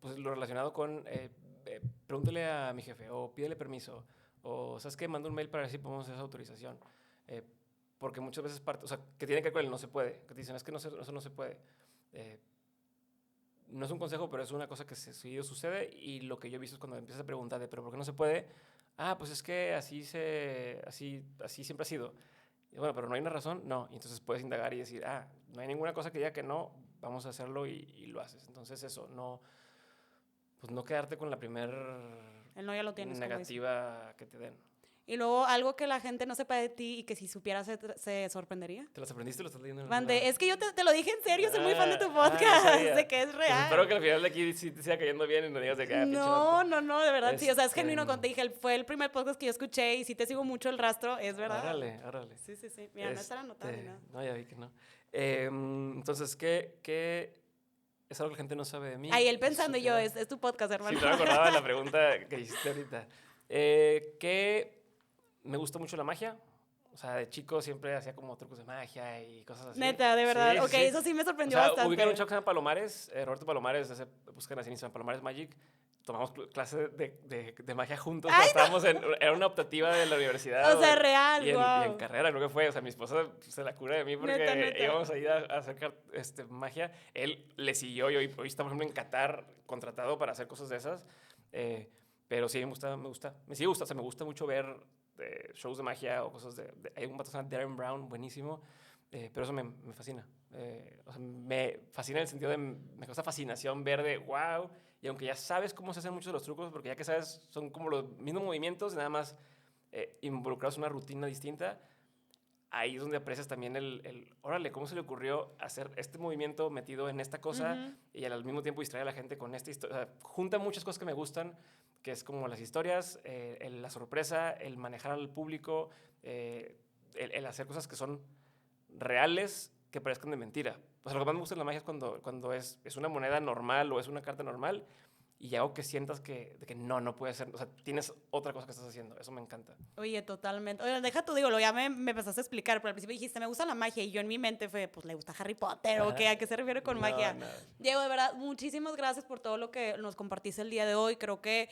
pues lo relacionado con pregúntale a mi jefe, o pídele permiso, o ¿sabes qué? Manda un mail para ver si podemos hacer esa autorización. Porque muchas veces o sea, que tiene que ver con el no se puede, que te dicen, es que eso no se puede. No es un consejo, pero es una cosa que seguido sucede, y lo que yo he visto es cuando empiezas a preguntar de, ¿pero por qué no se puede? Pues es que así siempre ha sido. Y bueno, pero no hay una razón, no. Y entonces puedes indagar y decir, no hay ninguna cosa que diga que no, vamos a hacerlo, y lo haces. Entonces eso, pues no quedarte con la el no ya lo tienes, negativa que te den. Y luego algo que la gente no sepa de ti y que si supiera se sorprendería. ¿Te las aprendiste o lo estás leyendo? Mande, es que yo te lo dije en serio, soy muy fan de tu podcast, de que es real. Pues espero que al final de aquí sí te siga cayendo bien y no digas de que... No, de verdad, sí, o sea, es genuino cuando te dije, fue el primer podcast que yo escuché y sí te sigo mucho el rastro, es verdad. Árale. Sí, mira, no estará anotado ni nada. No, ya vi que no. Entonces, ¿qué es algo que la gente no sabe de mí? Ahí él pensando y yo, es tu podcast, hermano. Sí, no me acordaba de la pregunta que hiciste ahorita. Que me gusta mucho la magia. O sea, de chico siempre hacía como trucos de magia y cosas así. Neta, de verdad. Sí, ok, eso sí me sorprendió bastante. Ubican un chavo que se llama Palomares, Roberto Palomares, buscan así en Instagram, Palomares Magic. Tomamos clases de magia juntos. Ay, estábamos era una optativa de la universidad. O sea, real, y en carrera, creo que fue. O sea, mi esposa se la cura de mí porque neta. Íbamos a ir a hacer magia. Él le siguió, y hoy está, por ejemplo, en Qatar, contratado para hacer cosas de esas. Pero sí, me gusta. Me sigue gustando, o sea, me gusta mucho ver shows de magia o cosas hay un vato que se llama Darren Brown, buenísimo. pero eso me fascina. O sea, me fascina en el sentido de, me causa fascinación ver de wow, y aunque ya sabes cómo se hacen muchos de los trucos, porque ya que sabes, son como los mismos movimientos, nada más involucrados en una rutina distinta, ahí es donde aprecias también órale, ¿cómo se le ocurrió hacer este movimiento metido en esta cosa y al mismo tiempo distraer a la gente con esta historia? O sea, junta muchas cosas que me gustan, que es como las historias, la sorpresa, el manejar al público, el hacer cosas que son reales que parezcan de mentira. O sea, lo que más me gusta en la magia es cuando es una moneda normal o es una carta normal y algo que sientas de que no puede ser. O sea, tienes otra cosa que estás haciendo. Eso me encanta. Oye, totalmente. Oye, deja tú, digo, ya me empezaste a explicar, pero al principio dijiste, me gusta la magia, y yo en mi mente fue, pues, ¿le gusta Harry Potter o qué? ¿A qué se refiere con magia? No. Diego, de verdad, muchísimas gracias por todo lo que nos compartiste el día de hoy. Creo que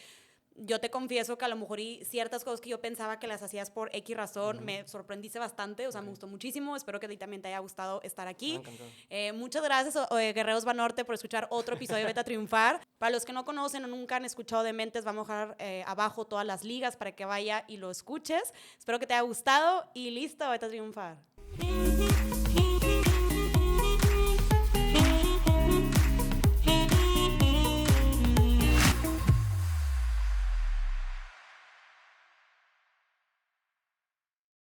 yo te confieso que a lo mejor y ciertas cosas que yo pensaba que las hacías por X razón, me sorprendiste bastante, o sea, me gustó muchísimo. Espero que a ti también te haya gustado estar aquí. Muchas gracias, Guerreros Banorte, por escuchar otro episodio de Vete a Triunfar. Para los que no conocen o nunca han escuchado Dementes, vamos a dejar abajo todas las ligas para que vaya y lo escuches. Espero que te haya gustado y listo, Vete a Triunfar.